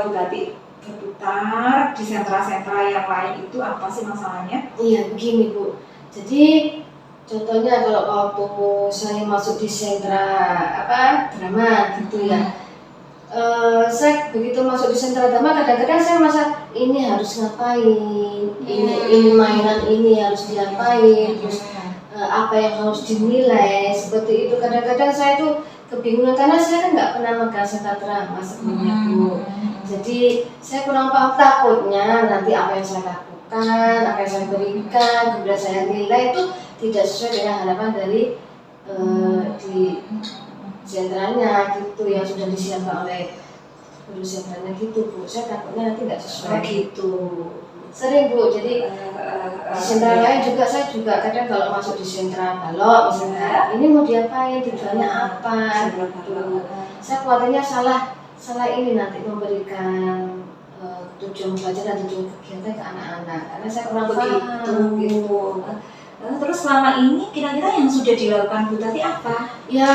Bu Tati berputar di sentra-sentra yang lain itu apa sih masalahnya? Iya begini Bu. Jadi contohnya kalau waktu saya masuk di sentra drama gitu ya, Saya begitu masuk di sentra dharma kadang-kadang saya merasa ini harus ngapain, ini mainan ini harus diapain, terus apa yang harus dinilai seperti itu. Kadang-kadang saya tuh kebingungan karena saya kan nggak pernah megang sentra dharma sebelumnya Bu. Jadi saya kurang paham, takutnya nanti apa yang saya lakukan, apa yang saya berikan, kemudian saya nilai itu tidak sesuai dengan harapan dari di sentranya gitu yang sudah disiapkan oleh guru sentranya gitu Bu. Saya takutnya nanti nggak sesuai gitu. Sering Bu, jadi di sentra lain juga saya juga kadang kalau masuk di sentra balok misalnya ini mau diapain, tujuannya apa gitu. Saya khawatirnya salah ini nanti memberikan tujuan belajar dan tujuan kegiatan ke anak-anak karena saya kurang paham gitu. Terus selama ini kira-kira yang sudah dilakukan Bu Tati apa? Ya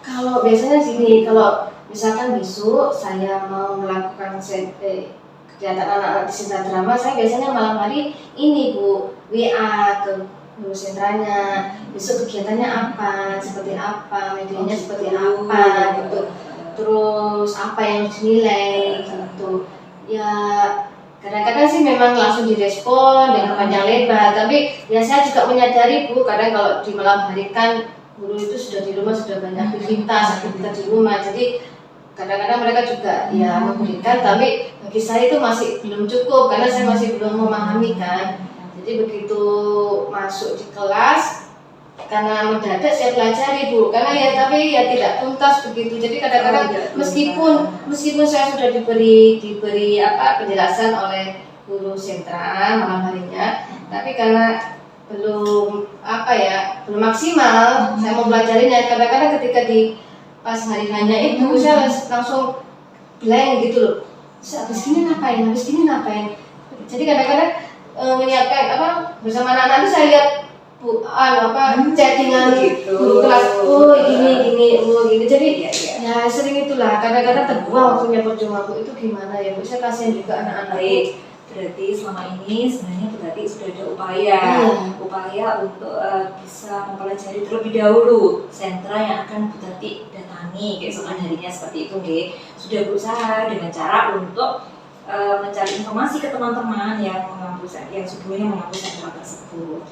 kalau biasanya gini, kalau misalkan besok saya mau melakukan kegiatan anak-anak di sentra dharma, saya biasanya malam hari ini Bu, WA ke guru sentranya, besok kegiatannya apa, seperti apa, medianya seperti apa gitu, terus apa yang dinilai gitu. Ya kadang-kadang sih memang langsung direspon dengan panjang lebar, tapi ya saya juga menyadari Bu, kadang kalau di malam hari kan guru itu sudah di rumah, sudah banyak aktivitas di rumah, jadi kadang-kadang mereka juga ya memberikan, tapi bagi saya itu masih belum cukup karena saya masih belum memahami kan. Jadi begitu masuk di kelas karena mendadak saya pelajari Bu, karena ya tapi ya tidak tuntas begitu. Jadi kadang-kadang meskipun saya sudah diberi penjelasan oleh guru sentra malam harinya, tapi karena belum maksimal saya mempelajarinya. Kadang-kadang ketika di pas hari hanya itu saya langsung blank gitu loh. Habis gini ngapain. Jadi kadang-kadang menyiapkan bersama anak-anak itu saya lihat Bu chattingan guru kelas gini. Jadi ya sering itulah kadang-kadang terbuang waktunya percuma Bu. Itu gimana ya Bu? Saya kasihan juga anak-anak. Berarti selama ini sebenarnya berarti sudah ada upaya untuk bisa mempelajari terlebih dahulu sentra yang akan Bu Tati datangi keesokan harinya seperti itu nggih. Sudah berusaha dengan cara untuk mencari informasi ke teman-teman yang sebelumnya mengampu sentra tersebut.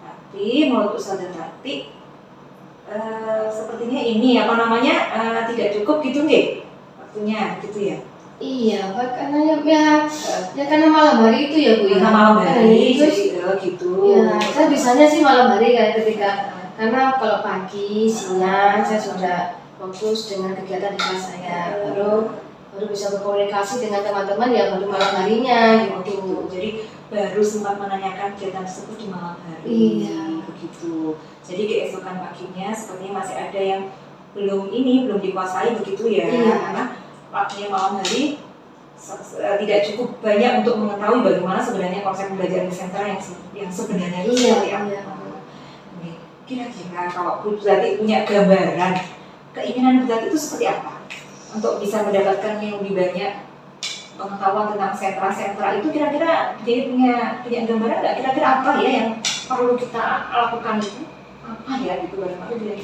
Tapi menurut Ustazah Tati sepertinya ini tidak cukup gitu nggih waktunya gitu ya. Iya, karena karena malam hari itu ya Bu ya. Karena malam hari itu gitu. Ya, saya bisanya sih malam hari karena kalau pagi, siang saya sudah fokus dengan kegiatan di kelas saya. Baru bisa berkomunikasi dengan teman-teman ya baru malam harinya gitu. Jadi baru sempat menanyakan kegiatan tersebut di malam hari. Iya. Begitu. Jadi keesokan paginya sepertinya masih ada yang belum dikuasai begitu ya. Iya. Karena waktunya malam hari tidak cukup banyak untuk mengetahui bagaimana sebenarnya konsep pembelajaran di sentra yang sebenarnya itu seperti apa. Kira-kira kalau Bu Tati punya gambaran keinginan Bu Tati itu seperti apa untuk bisa mendapatkan yang lebih banyak pengetahuan tentang sentra-sentra itu, kira-kira dia punya gambaran nggak kira-kira apa ya yang perlu kita lakukan itu apa ya gitu bagaimana dia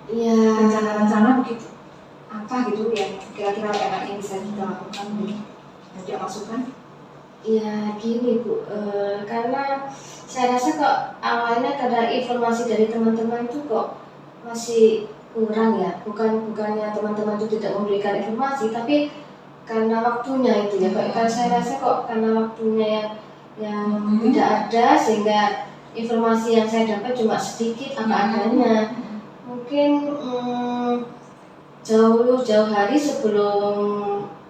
punya rencana-rencana begitu apa gitu yang kira-kira enaknya bisa kita lakukan ada masukan? Ya gini Bu, karena saya rasa kok awalnya karena informasi dari teman-teman itu kok masih kurang ya, bukannya teman-teman itu tidak memberikan informasi, tapi karena waktunya itu ya, kan saya rasa kok karena waktunya yang tidak ada sehingga informasi yang saya dapat cuma sedikit apa adanya. Mungkin jauh hari sebelum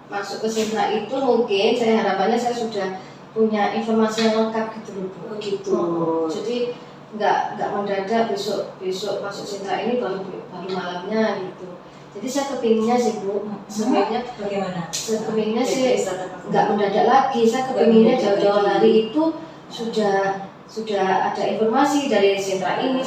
masuk ke sentra itu mungkin harapannya saya sudah punya informasi yang lengkap gitu loh Bu. Gitu. Jadi nggak mendadak besok masuk sentra ini baru malamnya gitu. Jadi saya kepinginnya sih Bu, sebenarnya bagaimana? Kepinginnya sih nggak mendadak lagi. Saya kepinginnya jauh-jauh hari itu sudah ada informasi dari sentra ini,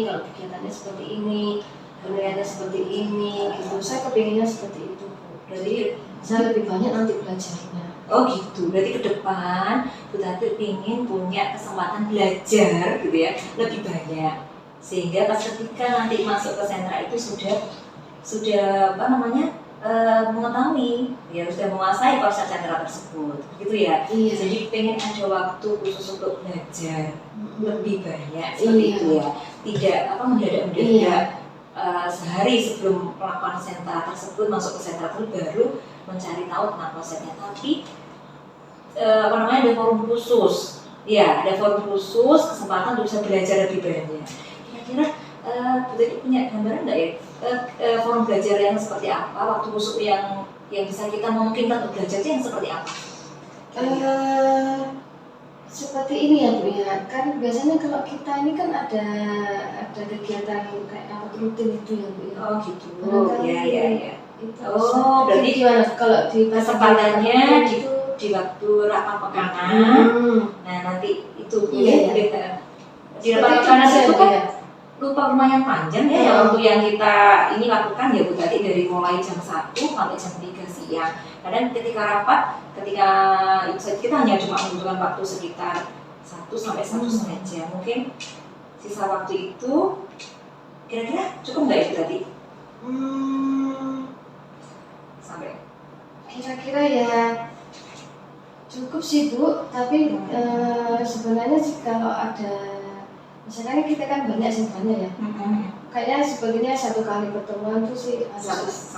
kalau kegiatannya seperti ini, penilaiannya seperti ini, gitu. Saya kepinginnya seperti itu Bu. Jadi saya lebih banyak nanti belajarnya. Oh gitu, berarti ke depan Bu Tati ingin punya kesempatan belajar gitu ya lebih banyak, sehingga pas ketika nanti masuk ke sentra itu sudah sudah mengetahui, ya sudah menguasai konsep sentra tersebut, gitu ya. Iya. Jadi pengen ada waktu khusus untuk belajar lebih banyak seperti itu ya. Tidak mendadak sehari sebelum melakukan sentra tersebut, masuk ke sentra tersebut baru mencari tahu tentang konsepnya. Tapi ada forum khusus, ya ada forum khusus, kesempatan untuk bisa belajar lebih banyak. Kira-kira Bu Tati punya gambaran nggak ya forum belajar yang seperti apa, waktu khusus yang bisa kita memungkinkan untuk belajar itu yang seperti apa? Seperti ini ya Bu ya, kan biasanya kalau kita ini kan ada kegiatan kayak apa rutin itu ya Bu ya. Oh gitu, ya. Itu Berarti gimana kalau di kesempatannya di waktu rapat pekanan. Nah nanti itu Iya. di rapat pekanan itu kan ya. lupa lumayan panjang ya waktu yang kita ini lakukan ya Bu Tati, dari mulai jam 1 sampai jam 3 siang. Kadang ketika rapat, kita hanya cuma membutuhkan waktu sekitar 1 sampai 1,5 jam. Mungkin sisa waktu itu kira-kira cukup nggak ya Bu Tati? Sampai Kira-kira ya cukup sih Bu, tapi sebenarnya sih kalau ada, misalnya kita kan banyak sentranya ya, kayaknya sebetulnya 1 kali pertemuan tuh sih harus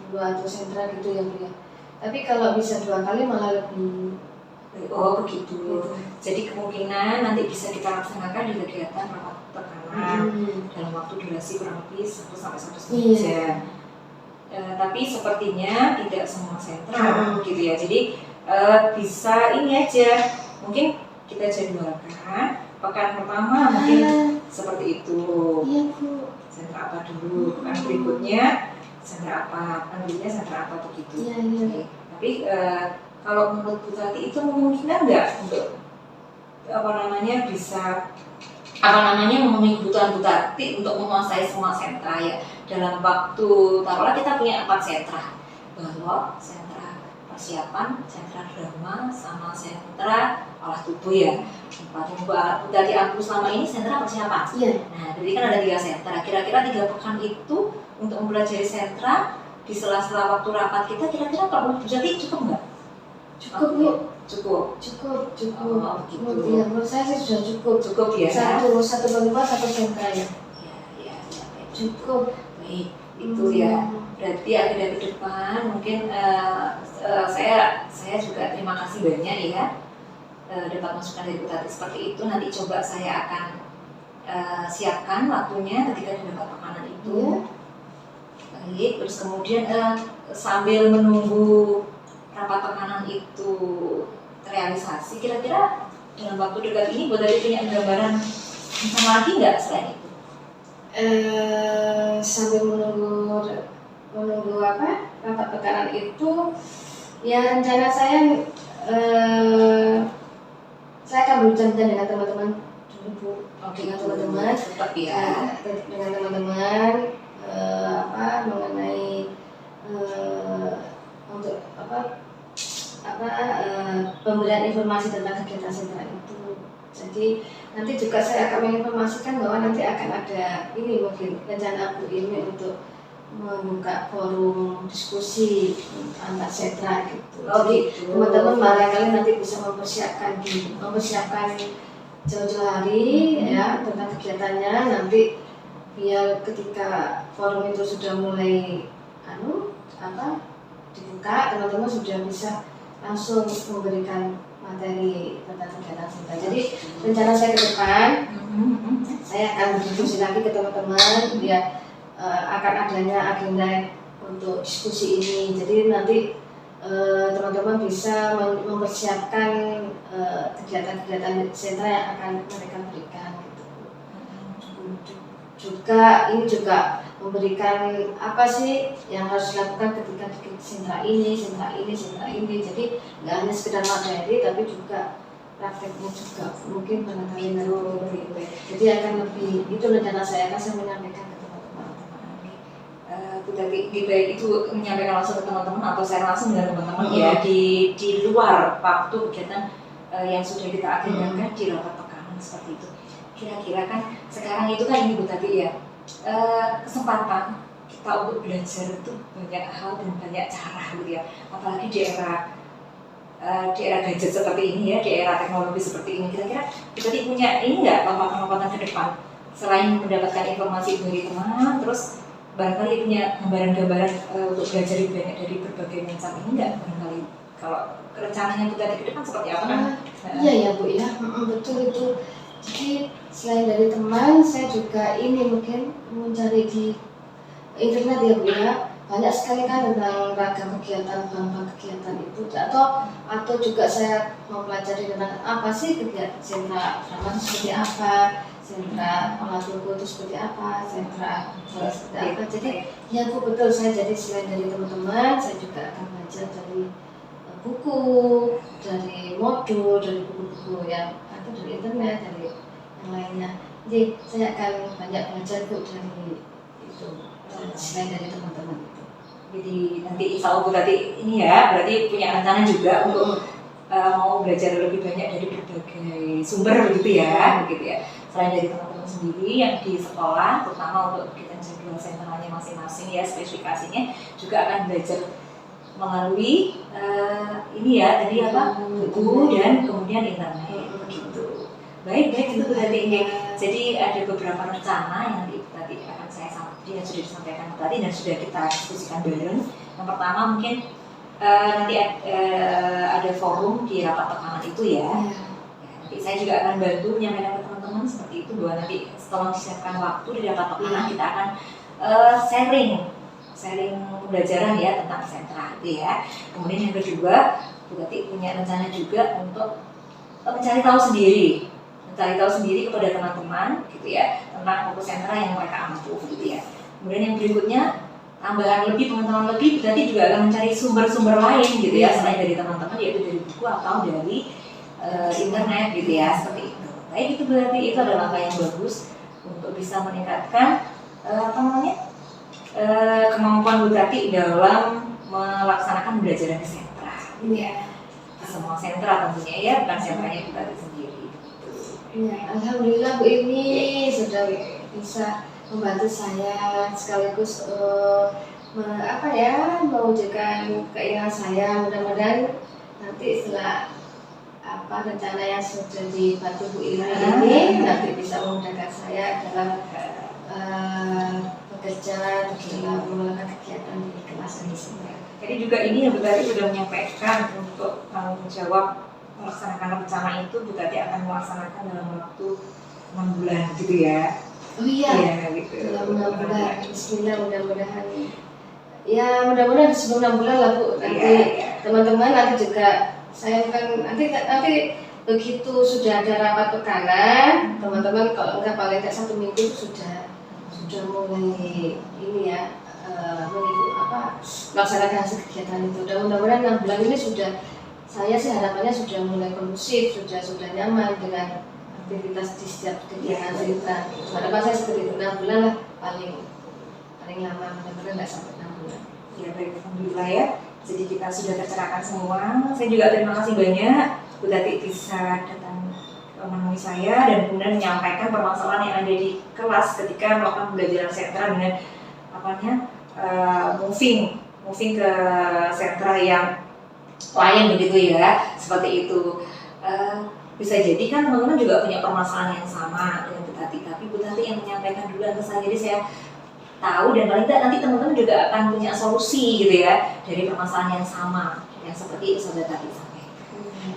2 atau sentra gitu ya Bu ya. Tapi kalau bisa 2 kali malah lebih. Oh begitu. Jadi kemungkinan nanti bisa kita laksanakan di kegiatan rapat pekanan dalam waktu durasi kurang lebih 1 sampai 1,5 jam. Tapi sepertinya tidak semua sentra gitu ya. Jadi bisa ini aja, mungkin kita jadwalkan pekan pertama mungkin seperti itu. Iya Bu. Sentra apa dulu, pekan berikutnya sentra apa, pekan berikutnya sentra apa begitu. Iya. Oke. Tapi kalau menurut Bu Tati itu memungkinkan nggak untuk bisa memenuhi kebutuhan Bu Tati untuk menguasai semua sentra ya dalam waktu, taruhlah kita punya 4 sentra, bahwa sentra persiapan, sentra drama, sama sentra olah tubuh ya. 4 Bu Tati aku selama ini sentra persiapan. Iya. Nah, jadi kan ada 3 sentra. Kira-kira 3 pekan itu untuk mempelajari sentra di sela-sela waktu rapat kita, kira-kira kalau Bu Tati cukup nggak? Cukup Bu. Cukup. Oh, gitu. Ya, menurut saya sih sudah cukup. Cukup ya. Satu pertemuan 1 sentra ya. Ya. Cukup. Baik, itu ya. Berarti agenda ke depan mungkin saya juga terima kasih banyak ya dapat masukan dari Bu Tati seperti itu. Nanti coba saya akan siapkan waktunya ketika di rapat pekanan itu. Baik, terus kemudian sambil menunggu rapat pekanan itu terrealisasi, kira-kira dalam waktu dekat ini Bu Tati punya gambaran tentang lagi nggak selain itu? Sambil menunggu rapat pekanan itu, ya rencana saya akan berbincang dengan teman-teman dulu Bu. Dengan teman-teman tetap ya. Dengan teman-teman mengenai untuk pemberian informasi tentang kegiatan sentra itu. Jadi nanti juga saya akan menginformasikan bahwa nanti akan ada ini mungkin rencana Bu ini untuk membuka forum diskusi antar sentra gitu. Jadi teman-teman barangkali nanti bisa mempersiapkan jauh-jauh hari ya tentang kegiatannya, nanti biar ketika forum itu sudah mulai dibuka, teman-teman sudah bisa langsung memberikan materi tentang kegiatan sentra. Jadi rencana saya ke depan, saya akan berdiskusi lagi ke teman-teman biar akan adanya agenda untuk diskusi ini. Jadi nanti teman-teman bisa mempersiapkan kegiatan-kegiatan sentra yang akan mereka berikan gitu. Ini juga memberikan apa sih yang harus dilakukan ketika di sentra ini. Jadi nggak hanya sekedar materi, tapi juga prakteknya juga mungkin barangkali nanti. Jadi akan lebih, itu rencana saya akan saya menyampaikan ke teman-teman. Bu Tati baik itu menyampaikan langsung ke teman-teman atau saya langsung dengan teman-teman ya di luar waktu kegiatan yang sudah kita agendakan di rapat pekanan seperti itu. Kira-kira kan sekarang itu kan ini Bu Tati ya, kesempatan kita untuk belajar itu banyak hal dan banyak cara gitu ya, apalagi di era gadget seperti ini ya, di era teknologi seperti ini. Kira-kira kita punya ini nggak lompatan-lompatan ke depan selain mendapatkan informasi dari teman, terus barangkali punya gambaran-gambaran untuk belajar banyak dari berbagai macam ini nggak, barangkali kalau rencananya kita ke depan seperti apa kan? Iya ya Bu ya, betul itu. Jadi selain dari teman, saya juga ini mungkin mencari di internet ya Bu ya, banyak sekali kan tentang ragam kegiatan, bank kegiatan itu, atau juga saya mempelajari tentang apa sih kegiatan sentra drama seperti apa, sentra pengatur buku itu seperti apa, sentra seperti apa. Jadi ya Bu betul, saya jadi selain dari teman-teman, saya juga akan belajar dari buku, dari modul, dari buku-buku yang ada dari internet, dari yang lainnya. Jadi saya akan banyak belajar Bu dari itu, selain dari teman-teman itu. Jadi nanti insya Allah Bu Tati ini ya, berarti punya rencana juga untuk mau belajar lebih banyak dari berbagai sumber begitu ya. Selain dari teman-teman sendiri yang di sekolah, terutama untuk kegiatan jadwal sentralnya masing-masing ya, spesifikasinya juga akan belajar melalui ini ya tadi apa, buku dan kemudian internet begitu. Baik itu tadi. Jadi ada beberapa rencana yang nanti tadi akan saya sampaikan, yang sudah disampaikan tadi dan sudah kita diskusikan bareng. Yang pertama mungkin nanti ada forum di rapat tekanan itu ya. Nanti saya juga akan bantu menyampaikan ke teman-teman seperti itu, bahwa nanti setelah disiapkan waktu di rapat tekanan kita akan sharing pembelajaran ya tentang sentra itu ya. Kemudian yang kedua, berarti punya rencana juga untuk mencari tahu sendiri kepada teman-teman gitu ya tentang fokus sentra yang mereka ampu gitu ya. Kemudian yang berikutnya, tambahan lebih, pengetahuan lebih, berarti juga akan mencari sumber-sumber lain gitu ya selain dari teman-teman, yaitu dari buku atau dari internet gitu ya, seperti itu. Baik, itu berarti itu adalah langkah yang bagus untuk bisa meningkatkan kemampuan Bu Tati dalam melaksanakan pembelajaran di sentra gitu ya. Semua sentra tentunya ya, bukan sentranya Bu Tati sendiri. Ya, alhamdulillah Bu ini sudah bisa membantu saya sekaligus mewujudkan keinginan saya. Mudah-mudahan nanti setelah rencana yang sudah dibantu Bu ini nanti bisa memudahkan saya dalam bekerja dalam melakukan kegiatan di kelas ini semua. Jadi juga ini Bu Tati sudah menyampaikan untuk tanggung jawab melaksanakan rencana itu Bu Tati akan melaksanakan dalam waktu 6 bulan gitu ya. Oh iya, gitu. Mudah-mudahan, Bismillah, mudah-mudahan. Ya mudah-mudahan sebelum 6 bulan lah Bu. Nanti teman-teman nanti juga saya kan nanti begitu sudah ada rapat tekanan, teman-teman kalau enggak paling enggak 1 minggu sudah mulai ini ya melaksanakan hasil kegiatan itu. Dan mudah-mudahan 6 bulan ini saya sih harapannya sudah mulai kondusif, sudah nyaman dengan aktivitas di setiap kegiatan sentra. Harapan saya seperti itu, 6 bulan lah paling lama, mudah-mudahan nggak sampai 6 bulan. Ya baik, alhamdulillah ya. Jadi kita sudah tercerahkan semua. Saya juga terima kasih banyak Bu Tati bisa datang menemui saya dan kemudian menyampaikan permasalahan yang ada di kelas ketika melakukan pembelajaran sentra dengan moving ke sentra yang lain begitu ya, seperti itu. Bisa jadi kan teman-teman juga punya permasalahan yang sama dengan Bu Tati, tapi Bu Tati yang menyampaikan duluan ke saya, jadi saya tahu dan paling tidak nanti teman-teman juga akan punya solusi gitu ya dari permasalahan yang sama yang seperti Sobat Tati sampaikan.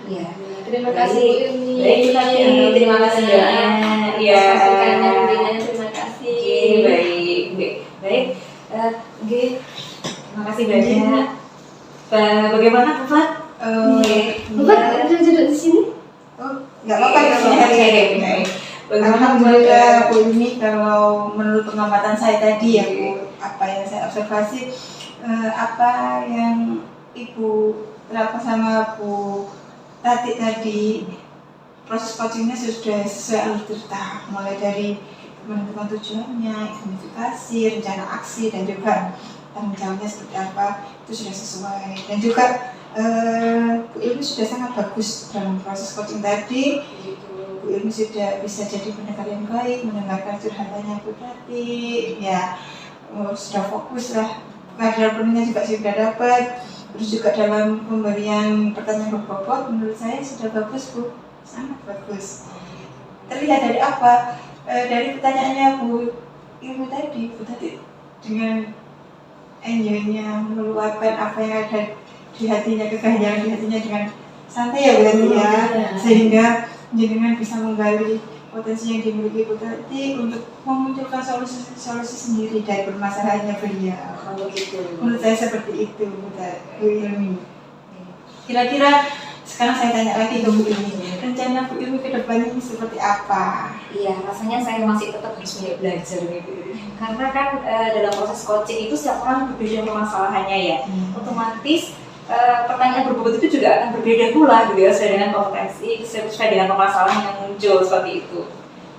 Ya. Terima kasih Bu Ilmi. Baik Bu Tati, terima kasih banyak. Ya. Terima kasih. Baik. Terima kasih banyak. Bagaimana Bu Fat? Bu Fat duduk di sini? Nggak apa-apa ya Bu. Alhamdulillah Bu Ilmi, kalau menurut pengamatan saya tadi ya Bu, apa yang saya observasi, apa yang Ibu terapkan sama Bu Tati tadi, proses coachingnya sudah sesuai alur cerita, mulai dari menentukan tujuannya, identifikasi, rencana aksi, dan juga tanggung jawabnya seperti apa, itu sudah sesuai. Dan juga Bu Ilmi sudah sangat bagus dalam proses coaching tadi. Bu Ilmi sudah bisa jadi pendengar yang baik, mendengarkan curhatannya Bu Tati, ya sudah fokus lah. Kadar penuhnya juga sudah dapat. Terus juga dalam pemberian pertanyaan berbobot, menurut saya sudah bagus Bu, sangat bagus. Terlihat dari apa? Dari pertanyaannya Bu Ilmi tadi, Bu Tati dengan enjoynya meluapkan apa yang ada di hatinya, kegairahan di hatinya dengan santai ya Bu Tati ya, sehingga jenengan bisa menggali potensi yang dimiliki Bu Tati untuk memunculkan solusi sendiri dari permasalahannya beliau. Kalau gitu. Menurut saya seperti itu Bu Ilmi. Kira-kira sekarang saya tanya lagi ke Bu Ilmi, rencana Bu Ilmi ke depan ini seperti apa? Iya, rasanya saya masih tetap harus banyak belajar gitu. Karena kan dalam proses coaching itu setiap orang berbeda permasalahannya ya. Otomatis pertanyaan berbobot itu juga akan berbeda pula gitu ya, sesuai dengan kompetensi, sesuai dengan permasalahan yang muncul seperti itu.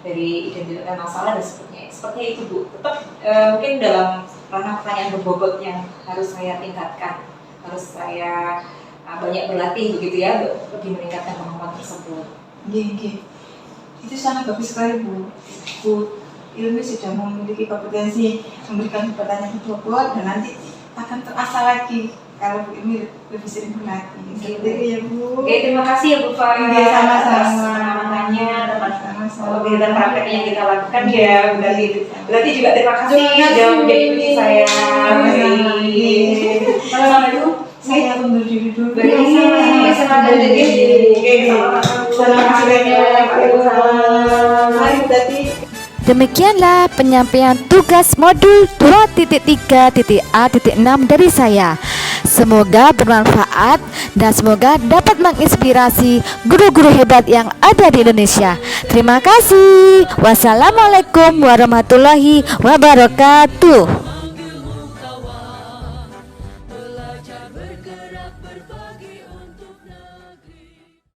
Dari identitas masalah dan sepertinya. Seperti itu Bu. Tetap mungkin dalam ranah pertanyaan berbobot yang harus saya tingkatkan, harus saya banyak berlatih begitu ya, lebih meningkatkan kemampuan tersebut. Gini. Itu sangat bagus sekali Bu. Bu Ilmi sudah memiliki kompetensi memberikan pertanyaan berbobot dan nanti akan terasa lagi kalau Bu Ilmi lebih sering berlatih. Seperti itu ya Bu. Oke, terima kasih ya Bu Fa. Oke, sama-sama. Pengalamannya dan Sama-sama. kegiatan praktek yang kita lakukan ya. Berarti juga terima kasih sudah menjadi kunci saya. Sama itu Saya undur diri dulu. Sama-sama. Mari Bu Tati. Demikianlah penyampaian tugas modul 2.3.A.6 dari saya. Semoga bermanfaat dan semoga dapat menginspirasi guru-guru hebat yang ada di Indonesia. Terima kasih. Wassalamualaikum warahmatullahi wabarakatuh.